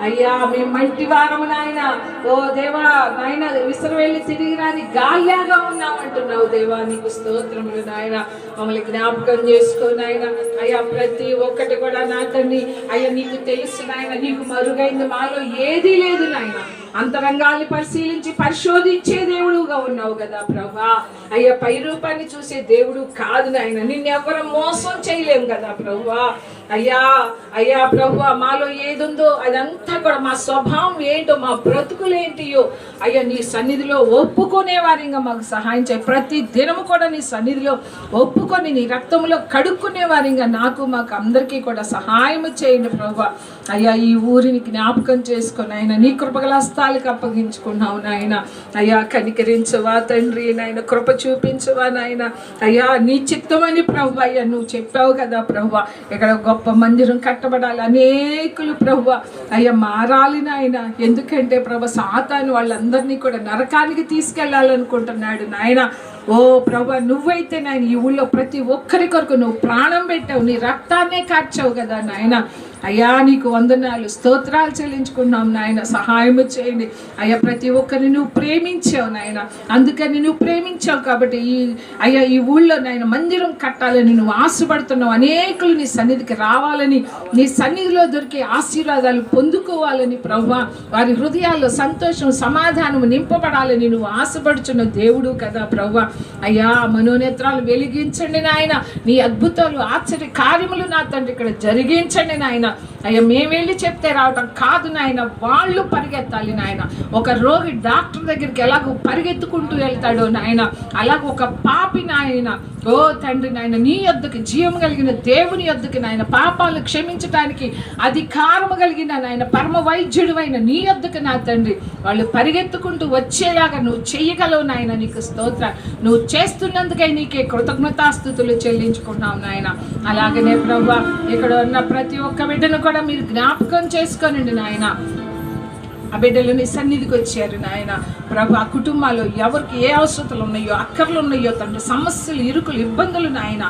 అయ్యా, మేము మంటి వారము నాయన. ఓ దేవా నాయన, విసరు వెళ్ళి తిరిగి రాని గాలిలాగా ఉన్నామంటున్నావు దేవా, నీకు స్తోత్రములు నాయన. మమ్మల్ని జ్ఞాపకం చేసుకో నాయన. అయ్యా, ప్రతి ఒక్కటి కూడా నా తండ్రి అయ్యా నీకు తెలుసు నాయన. నీకు మరుగైంది మాలో ఏదీ లేదు నాయన. అంతరంగాన్ని పరిశీలించి పరిశోధించే దేవుడుగా ఉన్నావు కదా ప్రభా. అయ్యా, పై రూపాన్ని చూసే దేవుడు కాదు నాయన. నిన్నెవ్వరం మోసం చేయలేము కదా ప్రభువా. అయ్యా ప్రభువా, మాలో ఏదుందో అదంతా కూడా, మా స్వభావం ఏంటో, మా బ్రతుకులేంటియో అయ్యా నీ సన్నిధిలో ఒప్పుకునే వారిగా మాకు సహాయం చేయి. ప్రతి దినము కూడా నీ సన్నిధిలో ఒప్పుకొని నీ రక్తంలో కడుక్కునే వారిగా నాకు మాకు అందరికీ కూడా సహాయం చేయండి ప్రభువా. అయ్యా, ఈ ఊరిని జ్ఞాపకం చేసుకుని ఆయన నీ కృపగల హస్తాలకు అప్పగించుకున్నావు నాయన. అయ్యా, కనికరించవా తండ్రి నాయన, కృప చూపించవా నాయన. అయ్యా, నీ చిత్తమని ప్రభు అయ్యా నువ్వు చెప్పావు కదా ప్రభు. ఇక్కడ గొప్ప మందిరం కట్టబడాలి, అనేకులు ప్రభు అయ్యా మారాలి నాయన. ఎందుకంటే ప్రభు సాతాను వాళ్ళందరినీ కూడా నరకానికి తీసుకెళ్లాలనుకుంటున్నాడు నాయన. ఓ ప్రభు, నువ్వైతే నాయన ఈ ఊళ్ళో ప్రతి ఒక్కరి కొరకు నువ్వు ప్రాణం పెట్టావు, నీ రక్తాన్నే కార్చావు కదా నాయన. అయ్యా, నీకు వందనాలు, స్తోత్రాలు చెల్లించుకున్నాం నాయన. సహాయం చేయండి అయ్యా. ప్రతి ఒక్కరిని నువ్వు ప్రేమించావు నాయన. అందుకని నువ్వు ప్రేమించావు కాబట్టి ఈ ఊళ్ళో నాయన మందిరం కట్టాలని నువ్వు ఆశపడుతున్నావు. అనేకులు నీ సన్నిధికి రావాలని, నీ సన్నిధిలో దొరికే ఆశీర్వాదాలు పొందుకోవాలని ప్రభువా, వారి హృదయాల్లో సంతోషం, సమాధానం నింపబడాలని నువ్వు ఆశపడుచున్న దేవుడు కదా ప్రభువా. అయ్యా, మనోనేత్రాలు వెలిగించండి నాయన. నీ అద్భుతాలు, ఆశ్చర్య కార్యములు నా తండ్రి ఇక్కడ జరిగించండి నాయన. అయ్యా, మేము వెళ్ళి చెప్తే రావటం కాదు నాయన, వాళ్ళు పరిగెత్తాలి నాయన. ఒక రోగి డాక్టర్ దగ్గరికి ఎలాగో పరిగెత్తుకుంటూ వెళ్తాడో నాయన, అలాగ ఒక పాపి నాయన, ఓ తండ్రి నాయన, నీ యొద్దకు, జీవం కలిగిన దేవుని యొద్దకు నాయన, పాపాలు క్షమించడానికి అధికారము కలిగిన నాయన, పరమ వైద్యుడు అయిన నీ యొద్దకు నా తండ్రి వాళ్ళు పరిగెత్తుకుంటూ వచ్చేలాగా నువ్వు చెయ్యగలవు నాయన. నీకు స్తోత్ర. నువ్వు చేస్తున్నందుకై నీకే కృతజ్ఞతాస్తుతులు చెల్లించుకున్నావు నాయన. అలాగనే ప్రభువా, ఇక్కడ ఉన్న ప్రతి ఒక్క బిడ్డను కూడా మీరు జ్ఞాపకం చేసుకోనండి నాయన. ఆ బిడ్డలు నీ సన్నిధికి వచ్చారు నాయన ప్రభు. ఆ కుటుంబాల్లో ఎవరికి ఏ అవసరతలు ఉన్నాయో, అక్కర్లు ఉన్నాయో తండ్రి, సమస్యలు, ఇరుకులు, ఇబ్బందులు నాయన,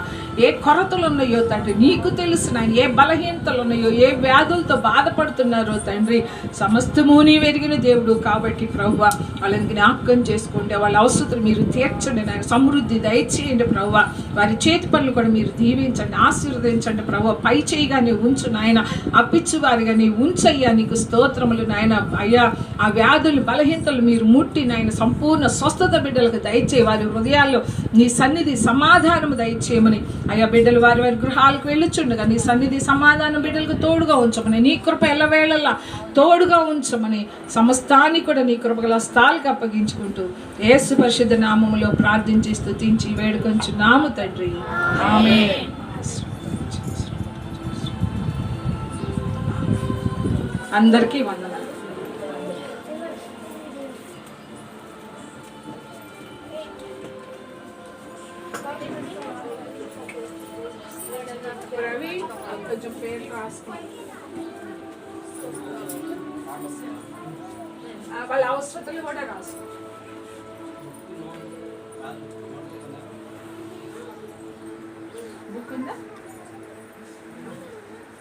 ఏ కొరతలు ఉన్నాయో తండ్రి నీకు తెలుసు నాయన. ఏ బలహీనతలు ఉన్నాయో, ఏ వ్యాధులతో బాధపడుతున్నారో తండ్రి, సమస్తము నీవు ఎరిగిన దేవుడు కాబట్టి ప్రభు వాళ్ళని జ్ఞాపకం చేసుకోండి. వాళ్ళ అవసరతలు మీరు తీర్చండి నాయన. సమృద్ధి దయచేయండి ప్రభు. వారి చేతి పనులు కూడా మీరు దీవించండి, ఆశీర్వదించండి ప్రభు. పై చేయిగా నీ ఉంచు నాయన, అప్పిచ్చువారిగా నీ ఉంచయ్యా. నీకు స్తోత్రములు నాయన. అయ్యా ఆ వ్యాధులు, బలహీనతలు మీరు ముట్టి నాయన సంపూర్ణ స్వస్థత బిడ్డలకు దయచేయి. వారి హృదయాల్లో నీ సన్నిధి సమాధానము దయచేయమని అయ్యా. బిడ్డలు వారి వారి గృహాలకు వెళ్ళుచుండగా నీ సన్నిధి సమాధానం బిడ్డలకు తోడుగా ఉంచమని, నీ కృప ఎల్లవేళలా తోడుగా ఉంచమని, సమస్తాన్ని కూడా నీ కృపగల స్థాలకు అప్పగించుకుంటూ యేసు పరిశుద్ధ నామములో ప్రార్థించి స్తుతించి వేడుకొంచున్నాము తండ్రి. ఆమేన్. అందరికీ వందనాలు. రవి కొంచెం పేరు రాసుకో. వాళ్ళ అవసరతలు కూడా రాసుకో. బుక్ ఉందా?